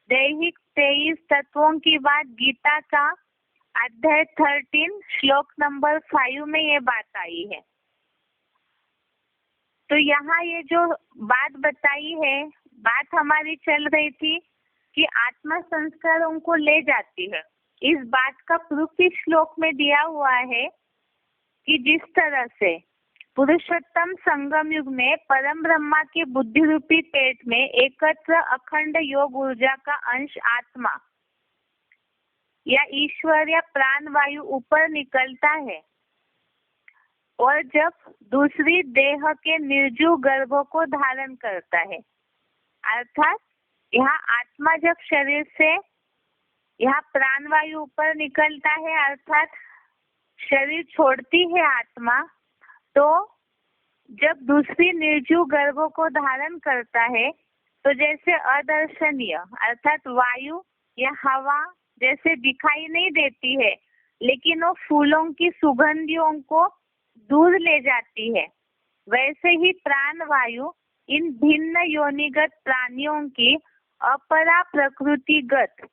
दैहिक 23 तत्वों की बात गीता का अध्याय 13 श्लोक नंबर 5 में ये बात आई है। तो यहाँ ये जो बात बताई है, बात हमारी चल रही थी कि आत्मा संस्कारों को ले जाती है। इस बात का प्रूफ इस श्लोक में दिया हुआ है कि जिस तरह से पुरुषोत्तम संगम युग में परम ब्रह्मा के बुद्धि रूपी पेट में एकत्र अखंड योग ऊर्जा का अंश आत्मा या ईश्वर या प्राण वायु ऊपर निकलता है, और जब दूसरी देह के निर्जीव गर्भ को धारण करता है, अर्थात यहाँ आत्मा जब शरीर से यहाँ प्राण वायु ऊपर निकलता है, अर्थात शरीर छोड़ती है आत्मा, तो जब दूसरी निर्जीव गर्भ को धारण करता है, तो जैसे अदर्शनीय अर्थात वायु या हवा जैसे दिखाई नहीं देती है, लेकिन वो फूलों की सुगंधियों को दूर ले जाती है, वैसे ही प्राण वायु इन भिन्न योनिगत प्राणियों की अपरा प्रकृतिगत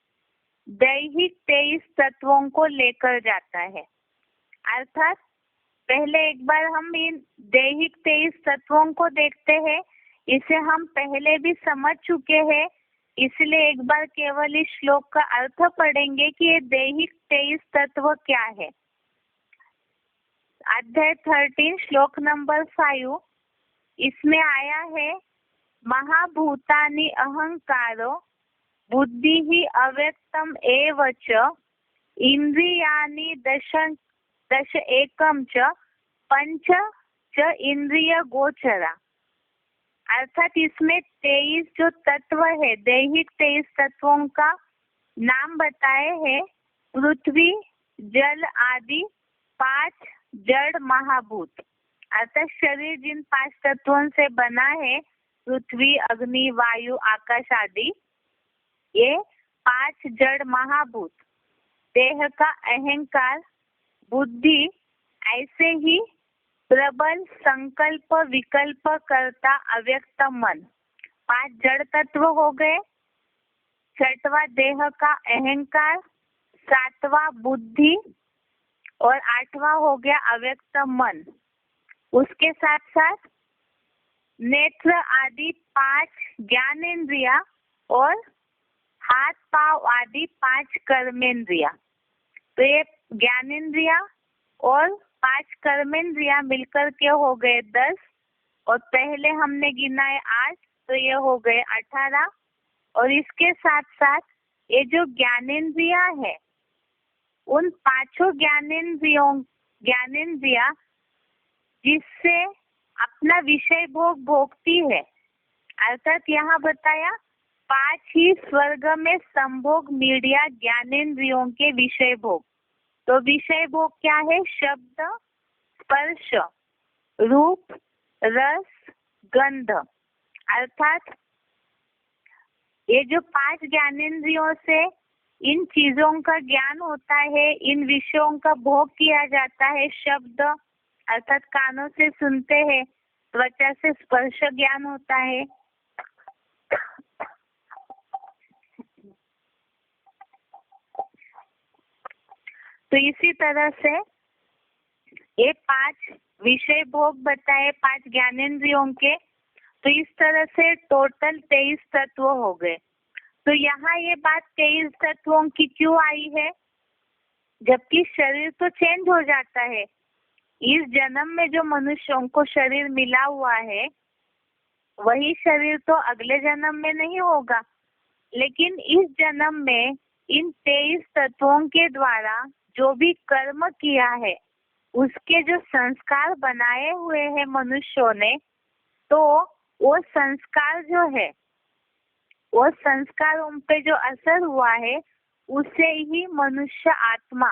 दैहिक 23 तत्वों को लेकर जाता है। अर्थात पहले एक बार हम इन दैहिक 23 तत्वों को देखते हैं, इसे हम पहले भी समझ चुके हैं, इसलिए एक बार केवल इस श्लोक का अर्थ पढ़ेंगे कि ये दैहिक 23 तत्व क्या है। अध्याय 13 श्लोक नंबर 5 इसमें आया है महाभूतानि अहंकारो बुद्धि ही अव्यक्तम एव च इंद्रियानि दश एकम च पंच च इंद्रिय गोचरा। अर्थात इसमें 23 जो तत्व है, दैहिक 23 तत्वों का नाम बताए हैं। पृथ्वी, जल आदि 5 जड़ महाभूत। अर्थात शरीर जिन 5 तत्वों से बना है, पृथ्वी, अग्नि, वायु, आकाश आदि, ये 5 जड़ महाभूत। देह का अहंकार, बुद्धि, ऐसे ही प्रबल संकल्प विकल्प करता अव्यक्त मन, 5 जड़ तत्व हो गए। 6वां देह का अहंकार, 7वां बुद्धि और 8वां हो गया अव्यक्त मन। उसके साथ साथ नेत्र आदि 5 ज्ञानेन्द्रिया और हाथ पांव आदि 5 कर्मेंद्रिया। तो ये ज्ञानेन्द्रिया और 5 कर्मेंद्रिया मिलकर के हो गए 10, और पहले हमने गिना है 8, तो ये हो गए 18। और इसके साथ साथ ये जो ज्ञानेन्द्रिया है, उन 5 ज्ञानेन्द्रिया जिससे अपना विषय भोग भोगती है। अर्थात यहाँ बताया 5 ही स्वर्ग में संभोग मीडिया ज्ञानेन्द्रियों के विषय भोग। तो विषय भोग क्या है? शब्द, स्पर्श, रूप, रस, गंध। अर्थात ये जो 5 ज्ञानेन्द्रियों से इन चीजों का ज्ञान होता है, इन विषयों का भोग किया जाता है। शब्द अर्थात कानों से सुनते हैं, त्वचा से स्पर्श ज्ञान होता है, तो इसी तरह से ये 5 विषय भोग बताए 5 ज्ञानेन्द्रियों के। तो इस तरह से टोटल 23 तत्व हो गए। तो यहाँ ये बात 23 तत्वों की क्यों आई है? जबकि शरीर तो चेंज हो जाता है। इस जन्म में जो मनुष्यों को शरीर मिला हुआ है, वही शरीर तो अगले जन्म में नहीं होगा। लेकिन इस जन्म में इन 23 तत्वों के द्वारा जो भी कर्म किया है, उसके जो संस्कार बनाए हुए हैं मनुष्यों ने, तो वो संस्कार जो है, वो संस्कारों पे जो असर हुआ है, उससे ही मनुष्य आत्मा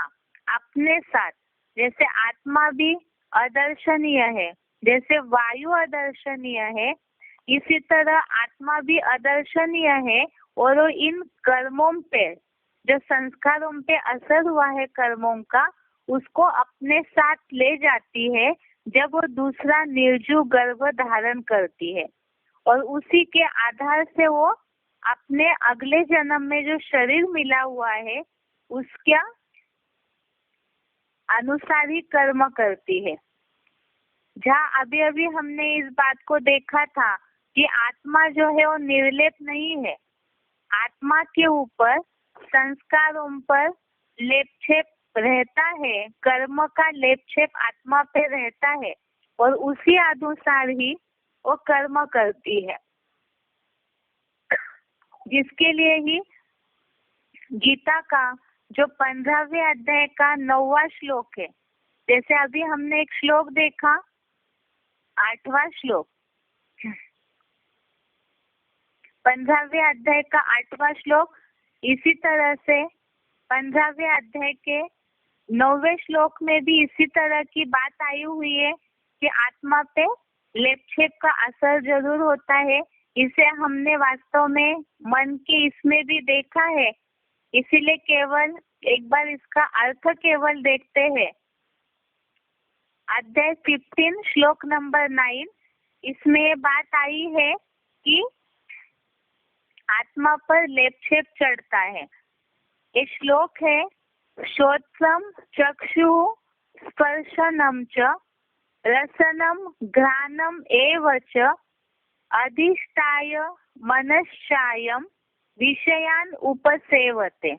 अपने साथ, जैसे आत्मा भी अदर्शनीय है, जैसे वायु अदर्शनीय है, इसी तरह आत्मा भी अदर्शनीय है। और वो इन कर्मों पे, जो संस्कारों पे असर हुआ है कर्मों का, उसको अपने साथ ले जाती है जब वो दूसरा निर्जीव गर्भ धारण करती है। और उसी के आधार से वो अपने अगले जन्म में जो शरीर मिला हुआ है, उसका अनुसार ही कर्म करती है। जहाँ अभी अभी हमने इस बात को देखा था कि आत्मा जो है वो निर्लेप नहीं है। आत्मा के ऊपर संस्कारों पर लेपछेप रहता है, कर्म का लेपछेप आत्मा पे रहता है, और उसी अनुसार ही वो कर्म करती है। जिसके लिए ही गीता का जो 15वें अध्याय का 9वां श्लोक है, जैसे अभी हमने एक श्लोक देखा, 8वां श्लोक, 15वें अध्याय का 8वां श्लोक, इसी तरह से 15वें अध्याय के 9वें श्लोक में भी इसी तरह की बात आई हुई है कि आत्मा पे लेपछेप का असर जरूर होता है। इसे हमने वास्तव में मन के इसमें भी देखा है, इसीलिए केवल एक बार इसका अर्थ केवल देखते हैं। अध्याय 15 श्लोक नंबर 9, इसमें ये बात आई है कि आत्मा पर लेपछेप चढ़ता है। ये श्लोक है, श्रोत्रम चक्षु स्पर्शनम च रसनम घ्राणम एव च अधिष्ठाय मनश्चायम विषयान उपसेवते।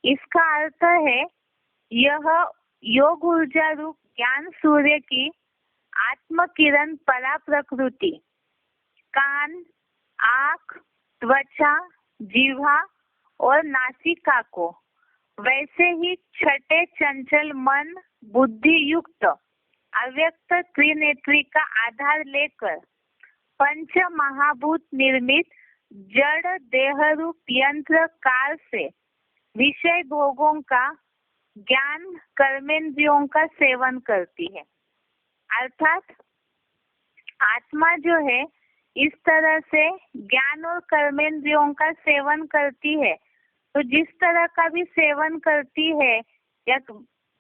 इसका अर्थ है, यह योग ऊर्जा रूप ज्ञान सूर्य की आत्म किरण परा प्रकृति कान, आँख, त्वचा, जीवा और नासिका को वैसे ही छठे चंचल मन बुद्धि युक्त अव्यक्त त्रिनेत्री का आधार लेकर पंच महाभूत निर्मित जड़ देह रूप यंत्र काल से विषय भोगों का ज्ञान कर्मेंद्रियों का सेवन करती है। अर्थात आत्मा जो है इस तरह से ज्ञान और कर्मेंद्रियों का सेवन करती है, तो जिस तरह का भी सेवन करती है या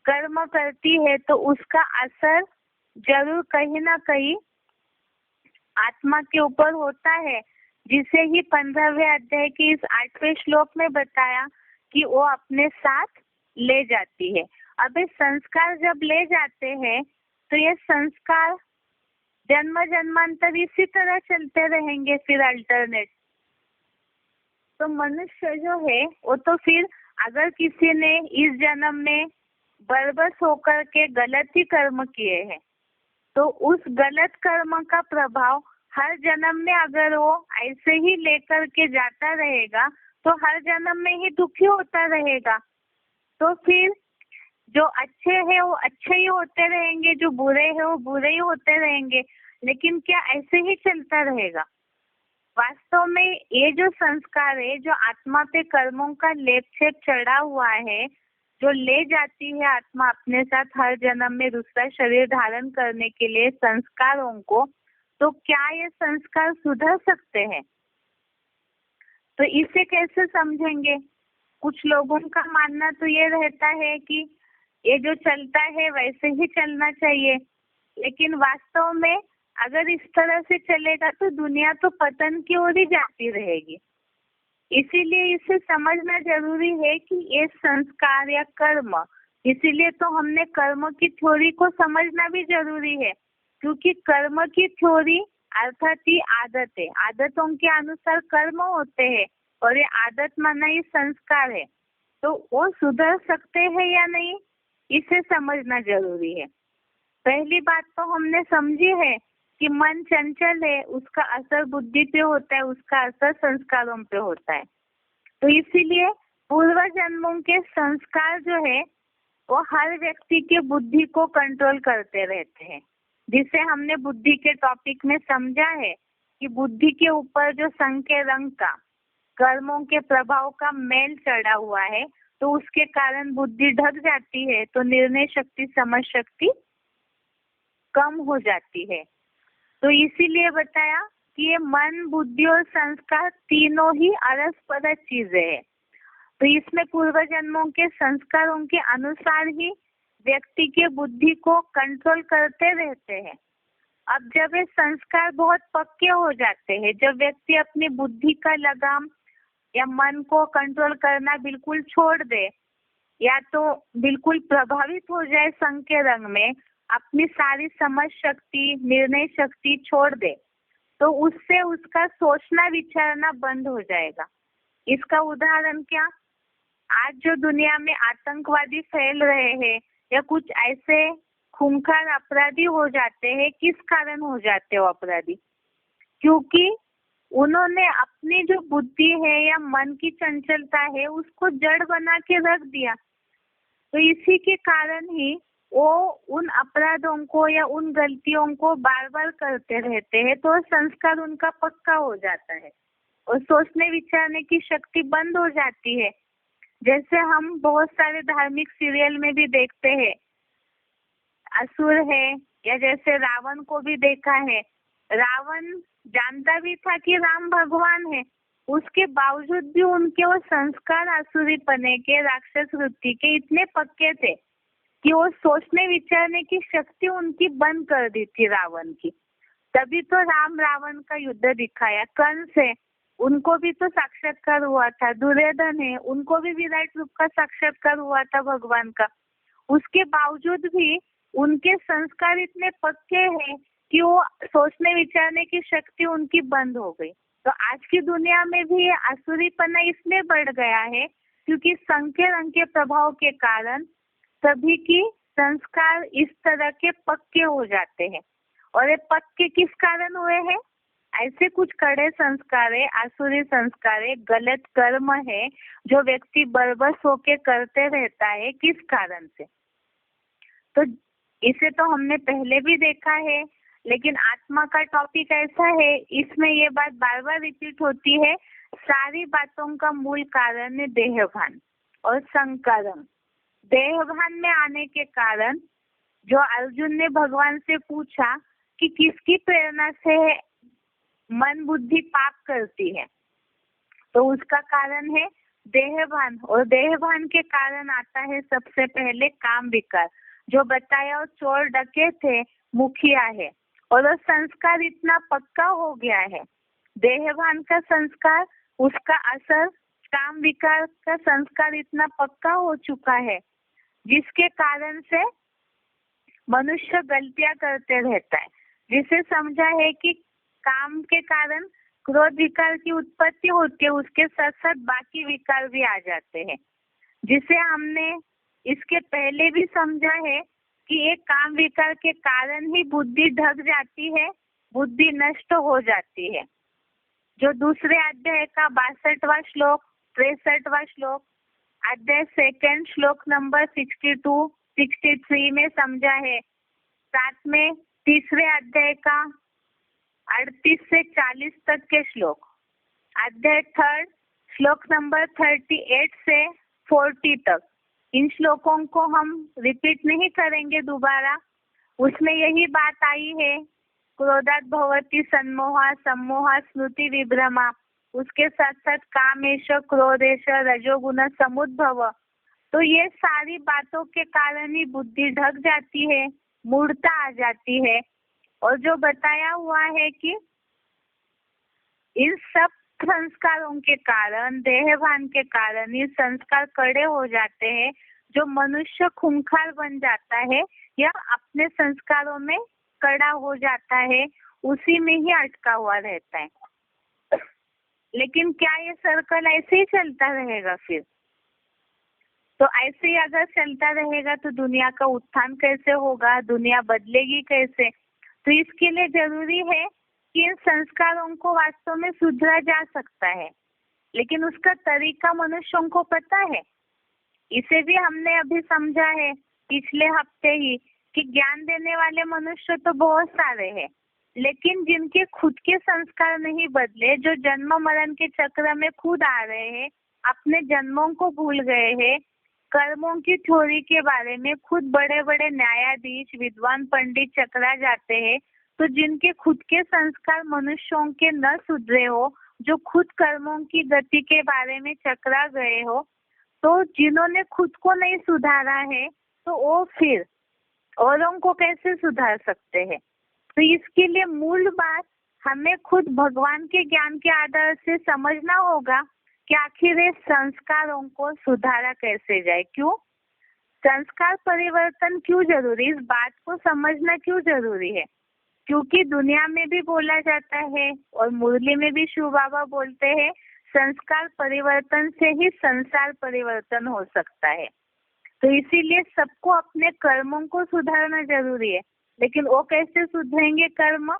कर्म करती है तो उसका असर जरूर कहीं ना कहीं आत्मा के ऊपर होता है, जिसे ही 15वें अध्याय के इस 8वें श्लोक में बताया कि वो अपने साथ ले जाती है। अब ये संस्कार जब ले जाते हैं तो ये संस्कार जन्म जन्मांतर इसी तरह चलते रहेंगे फिर अल्टरनेट। तो मनुष्य जो है वो तो फिर अगर किसी ने इस जन्म में बरबस होकर के गलत ही कर्म किए हैं तो उस गलत कर्म का प्रभाव हर जन्म में अगर वो ऐसे ही लेकर के जाता रहेगा तो हर जन्म में ही दुखी होता रहेगा। तो फिर जो अच्छे हैं वो अच्छे ही होते रहेंगे, जो बुरे हैं वो बुरे ही होते रहेंगे। लेकिन क्या ऐसे ही चलता रहेगा? वास्तव में ये जो संस्कार है, जो आत्मा पे कर्मों का लेप छेप चढ़ा हुआ है, जो ले जाती है आत्मा अपने साथ हर जन्म में दूसरा शरीर धारण करने के लिए संस्कारों को, तो क्या ये संस्कार सुधर सकते हैं? तो इसे कैसे समझेंगे? कुछ लोगों का मानना तो ये रहता है कि ये जो चलता है वैसे ही चलना चाहिए, लेकिन वास्तव में अगर इस तरह से चलेगा तो दुनिया तो पतन की ओर ही जाती रहेगी। इसीलिए इसे समझना जरूरी है कि ये संस्कार या कर्म, इसीलिए तो हमने कर्म की थ्योरी को समझना भी जरूरी है, क्योंकि कर्म की थ्योरी अर्थात ही आदत है, आदतों के अनुसार कर्म होते हैं और ये आदत माना ही संस्कार है। तो वो सुधर सकते हैं या नहीं, इसे समझना जरूरी है। पहली बात तो हमने समझी है कि मन चंचल है, उसका असर बुद्धि पे होता है, उसका असर संस्कारों पे होता है। तो इसीलिए पूर्व जन्मों के संस्कार जो है वो हर व्यक्ति के बुद्धि को कंट्रोल करते रहते हैं, जिसे हमने बुद्धि के टॉपिक में समझा है कि बुद्धि के ऊपर जो संख्य रंग का कर्मों के प्रभाव का मेल चढ़ा हुआ है तो उसके कारण बुद्धि ढक जाती है, तो निर्णय शक्ति समझ शक्ति कम हो जाती है। तो इसीलिए बताया कि ये मन बुद्धि और संस्कार तीनों ही परस्पर चीजें हैं। तो इसमें पूर्व जन्मों के संस्कारों के अनुसार ही व्यक्ति के बुद्धि को कंट्रोल करते रहते हैं। अब जब ये संस्कार बहुत पक्के हो जाते हैं, जब व्यक्ति अपनी बुद्धि का लगाम या मन को कंट्रोल करना बिल्कुल छोड़ दे या तो बिल्कुल प्रभावित हो जाए संख्य रंग में, अपनी सारी समझ शक्ति निर्णय शक्ति छोड़ दे, तो उससे उसका सोचना विचारना बंद हो जाएगा। इसका उदाहरण क्या? आज जो दुनिया में आतंकवादी फैल रहे हैं या कुछ ऐसे खूंखार अपराधी हो जाते हैं, किस कारण हो जाते हो अपराधी? क्योंकि उन्होंने अपनी जो बुद्धि है या मन की चंचलता है उसको जड़ बना के रख दिया। तो इसी के कारण ही वो उन अपराधों को या उन गलतियों को बार बार करते रहते हैं, तो संस्कार उनका पक्का हो जाता है और सोचने विचारने की शक्ति बंद हो जाती है। जैसे हम बहुत सारे धार्मिक सीरियल में भी देखते हैं, असुर है या जैसे रावण को भी देखा है, रावण जानता भी था कि राम भगवान है, उसके बावजूद भी उनके वो संस्कार आसुरी पने के राक्षस वृत्ति के इतने पक्के थे कि वो सोचने विचारने की शक्ति उनकी बंद कर दी थी रावण की। तभी तो राम रावण का युद्ध दिखाया। कंस है, उनको भी तो साक्षात्कार हुआ था। दुर्योधन है, उनको भी विराट रूप का साक्षात्कार हुआ था भगवान का। उसके बावजूद भी उनके संस्कार इतने पक्के हैं कि वो सोचने विचारने की शक्ति उनकी बंद हो गई। तो आज की दुनिया में भी ये आसुरीपना इसलिए बढ़ गया है क्योंकि संख्य रंग के प्रभाव के कारण सभी की संस्कार इस तरह के पक्के हो जाते हैं। और ये पक्के किस कारण हुए हैं? ऐसे कुछ कड़े संस्कार है, आसुरी संस्कार है, गलत कर्म है जो व्यक्ति बरबस होके करते रहता है। किस कारण से? तो इसे तो हमने पहले भी देखा है, लेकिन आत्मा का टॉपिक ऐसा है, इसमें ये बात बार बार रिपीट होती है। सारी बातों का मूल कारण है देहभान और संकर्म। देहभान में आने के कारण जो अर्जुन ने भगवान से पूछा कि किसकी प्रेरणा से मन बुद्धि पाप करती है, तो उसका कारण है देहभान। और देहभान के कारण आता है सबसे पहले काम विकार, जो बताया और चोर डकैत थे, मुखिया है, और वो संस्कार इतना पक्का हो गया है। देहभान का संस्कार, उसका असर काम विकार का संस्कार इतना पक्का हो चुका है, जिसके कारण से मनुष्य गलतियां करते रहता है। जिसे समझा है कि काम के कारण क्रोध विकार की उत्पत्ति होती है, उसके साथ साथ बाकी विकार भी आ जाते हैं। जिसे हमने इसके पहले भी समझा है कि एक काम विकार के कारण ही बुद्धि ढक जाती है, बुद्धि नष्ट हो जाती है। जो दूसरे अध्याय का 62वां श्लोक, 63वां श्लोक, अध्याय सेकंड श्लोक नंबर 62, 63 में समझा है। साथ में तीसरे अध्याय का 38 से 40 तक के श्लोक, अध्याय थर्ड श्लोक नंबर 38 से 40 तक, इन श्लोकों को हम रिपीट नहीं करेंगे दोबारा। उसमें यही बात आई है, क्रोधात् भवति सम्मोहा, सम्मोहा स्मृति विभ्रमा, उसके साथ साथ कामेश, क्रोधेश, रजोगुण समुद्भव। तो ये सारी बातों के कारण ही बुद्धि ढक जाती है, मूढ़ता आ जाती है। और जो बताया हुआ है कि इन सब संस्कारों के कारण, देहभान के कारण ये संस्कार कड़े हो जाते हैं, जो मनुष्य खूंखार बन जाता है या अपने संस्कारों में कड़ा हो जाता है, उसी में ही अटका हुआ रहता है। लेकिन क्या ये सर्कल ऐसे ही चलता रहेगा फिर? तो ऐसे ही अगर चलता रहेगा तो दुनिया का उत्थान कैसे होगा, दुनिया बदलेगी कैसे? तो इसके लिए जरूरी है कि इन संस्कारों को वास्तव में सुधरा जा सकता है, लेकिन उसका तरीका मनुष्यों को पता है। इसे भी हमने अभी समझा है पिछले हफ्ते ही कि ज्ञान देने वाले मनुष्य तो बहुत सारे हैं, लेकिन जिनके खुद के संस्कार नहीं बदले, जो जन्म मरण के चक्र में खुद आ रहे हैं, अपने जन्मों को भूल गए हैं, कर्मों की थ्योरी के बारे में खुद बड़े बड़े न्यायाधीश, विद्वान, पंडित चकरा जाते हैं, तो जिनके खुद के संस्कार मनुष्यों के न सुधरे हो, जो खुद कर्मों की गति के बारे में चकरा गए हो, तो जिन्होंने खुद को नहीं सुधारा है, तो वो फिर औरों को कैसे सुधार सकते हैं? तो इसके लिए मूल बात हमें खुद भगवान के ज्ञान के आधार से समझना होगा कि आखिर इस संस्कारों को सुधारा कैसे जाए। क्यों संस्कार परिवर्तन क्यों जरूरी, इस बात को समझना क्यों जरूरी है? क्योंकि दुनिया में भी बोला जाता है और मुरली में भी शिव बाबा बोलते हैं, संस्कार परिवर्तन से ही संसार परिवर्तन हो सकता है। तो इसीलिए सबको अपने कर्मों को सुधारना जरूरी है। लेकिन वो कैसे सुधरेंगे कर्म?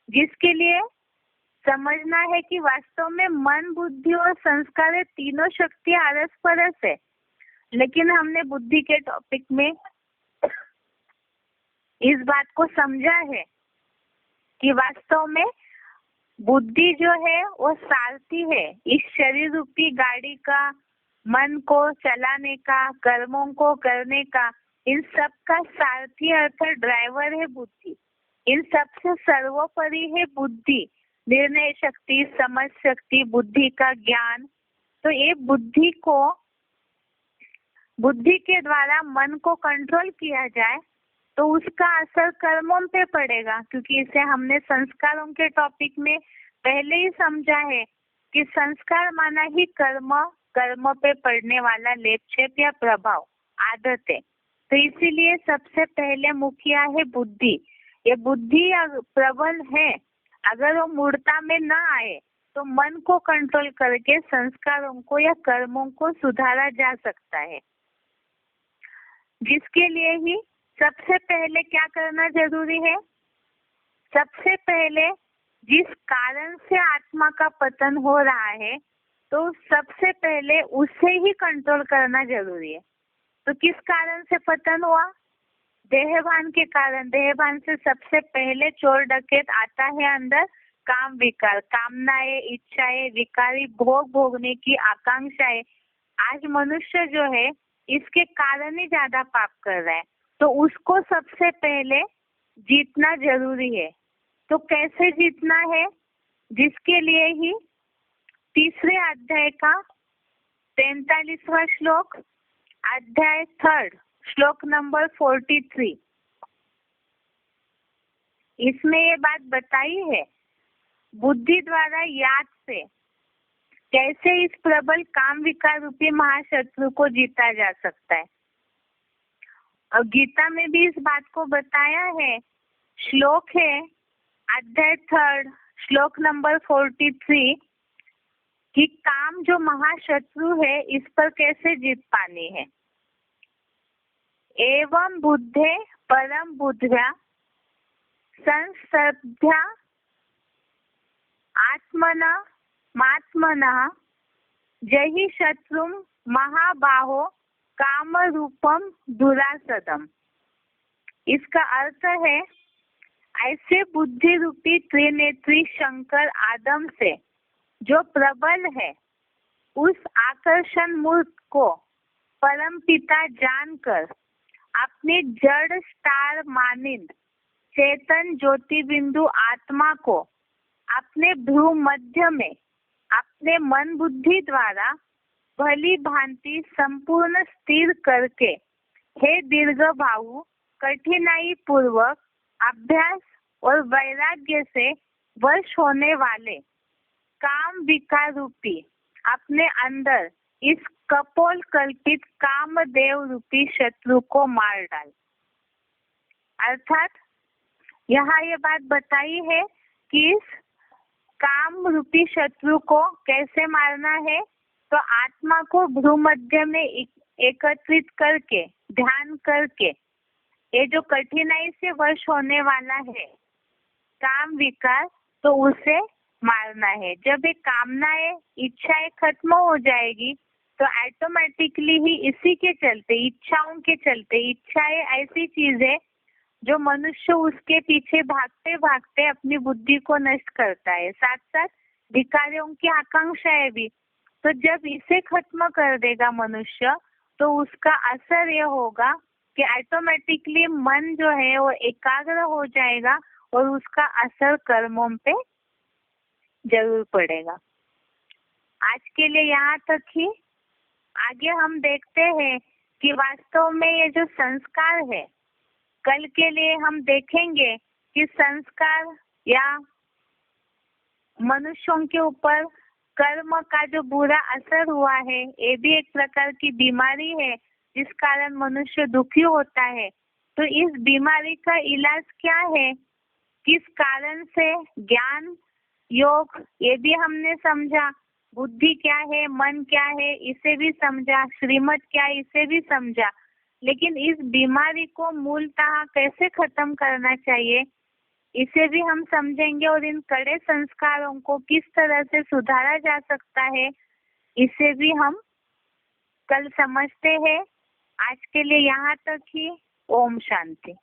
जिसके लिए समझना है कि वास्तव में मन, बुद्धि और संस्कार तीनों शक्तियां अरस परस है। लेकिन हमने बुद्धि के टॉपिक में इस बात को समझा है कि वास्तव में बुद्धि जो है वो सारथी है इस शरीर रूपी गाड़ी का, मन को चलाने का, कर्मों को करने का, इन सब का सारथी अर्थात ड्राइवर है बुद्धि। इन सब से सर्वोपरि है बुद्धि, निर्णय शक्ति, समझ शक्ति, बुद्धि का ज्ञान। तो ये बुद्धि के द्वारा मन को कंट्रोल किया जाए तो उसका असर कर्मों पे पड़ेगा, क्योंकि इसे हमने संस्कारों के टॉपिक में पहले ही समझा है कि संस्कार माना ही कर्म पे पड़ने वाला लेपछेप या प्रभाव, आदत है। तो इसीलिए सबसे पहले मुखिया है बुद्धि। ये बुद्धि प्रबल है, अगर वो मूर्ता में न आए तो मन को कंट्रोल करके संस्कारों को या कर्मों को सुधारा जा सकता है। जिसके लिए ही सबसे पहले क्या करना जरूरी है? सबसे पहले जिस कारण से आत्मा का पतन हो रहा है, तो सबसे पहले उसे ही कंट्रोल करना जरूरी है। तो किस कारण से पतन हुआ? देहभान के कारण। देहभान से सबसे पहले चोर डकैत आता है अंदर काम विकार, कामनाएं, इच्छाएं, विकारी भोग भोगने की आकांक्षाएं। आज मनुष्य जो है इसके कारण ही ज्यादा पाप कर रहा है, तो उसको सबसे पहले जीतना जरूरी है। तो कैसे जीतना है? जिसके लिए ही तीसरे अध्याय का 43वां श्लोक, अध्याय 3 श्लोक नंबर 43, इसमें ये बात बताई है बुद्धि द्वारा याद से कैसे इस प्रबल काम विकार रूपी महाशत्रु को जीता जा सकता है। और गीता में भी इस बात को बताया है। श्लोक है अध्याय 3 श्लोक नंबर 43 कि काम जो महाशत्रु है इस पर कैसे जीत पानी है। एवं बुद्धे परम बुद्ध्या संस्तभ्या आत्मना मात्मना जहि शत्रुम महाबाहो काम रूपम दुरासदम। इसका अर्थ है ऐसे बुद्धि रूपी त्रिनेत्री शंकर आदम से जो प्रबल है, उस आकर्षण मूर्त को परम पिता जानकर अपनी जड़ स्टार मानिंद चेतन ज्योति बिंदु आत्मा को अपने भ्रू मध्य में अपने मन बुद्धि द्वारा भली भांति संपूर्ण स्थिर करके, हे दीर्घ भाव, कठिनाई पूर्वक अभ्यास और वैराग्य से वश होने वाले काम विकार रूपी अपने अंदर इस कपोल कल्पित कामदेव रूपी शत्रु को मार डाल। अर्थात यहाँ ये बात बताई है कि इस काम रूपी शत्रु को कैसे मारना है। तो आत्मा को भ्रूमध्य में एकत्रित करके ध्यान करके ये जो कठिनाई से वश होने वाला है काम विकार, तो उसे मारना है। जब ये कामनाएं इच्छाएं खत्म हो जाएगी तो ऑटोमेटिकली ही इसी के चलते, इच्छाओं के चलते, इच्छाएं ऐसी चीज है जो मनुष्य उसके पीछे भागते भागते अपनी बुद्धि को नष्ट करता है, साथ साथ विकारों की आकांक्षाएं भी। तो जब इसे खत्म कर देगा मनुष्य, तो उसका असर ये होगा कि ऑटोमेटिकली मन जो है वो एकाग्र हो जाएगा और उसका असर कर्मों पे जरूर पड़ेगा। आज के लिए यहाँ तक ही। आगे हम देखते हैं कि वास्तव में ये जो संस्कार है, कल के लिए हम देखेंगे कि संस्कार या मनुष्यों के ऊपर कर्म का जो बुरा असर हुआ है, ये भी एक प्रकार की बीमारी है जिस कारण मनुष्य दुखी होता है। तो इस बीमारी का इलाज क्या है, किस कारण से, ज्ञान योग ये भी हमने समझा, बुद्धि क्या है, मन क्या है इसे भी समझा, श्रीमत क्या है इसे भी समझा। लेकिन इस बीमारी को मूलतः कैसे खत्म करना चाहिए इसे भी हम समझेंगे, और इन कड़े संस्कारों को किस तरह से सुधारा जा सकता है इसे भी हम कल समझते हैं। आज के लिए यहाँ तक ही। ओम शांति।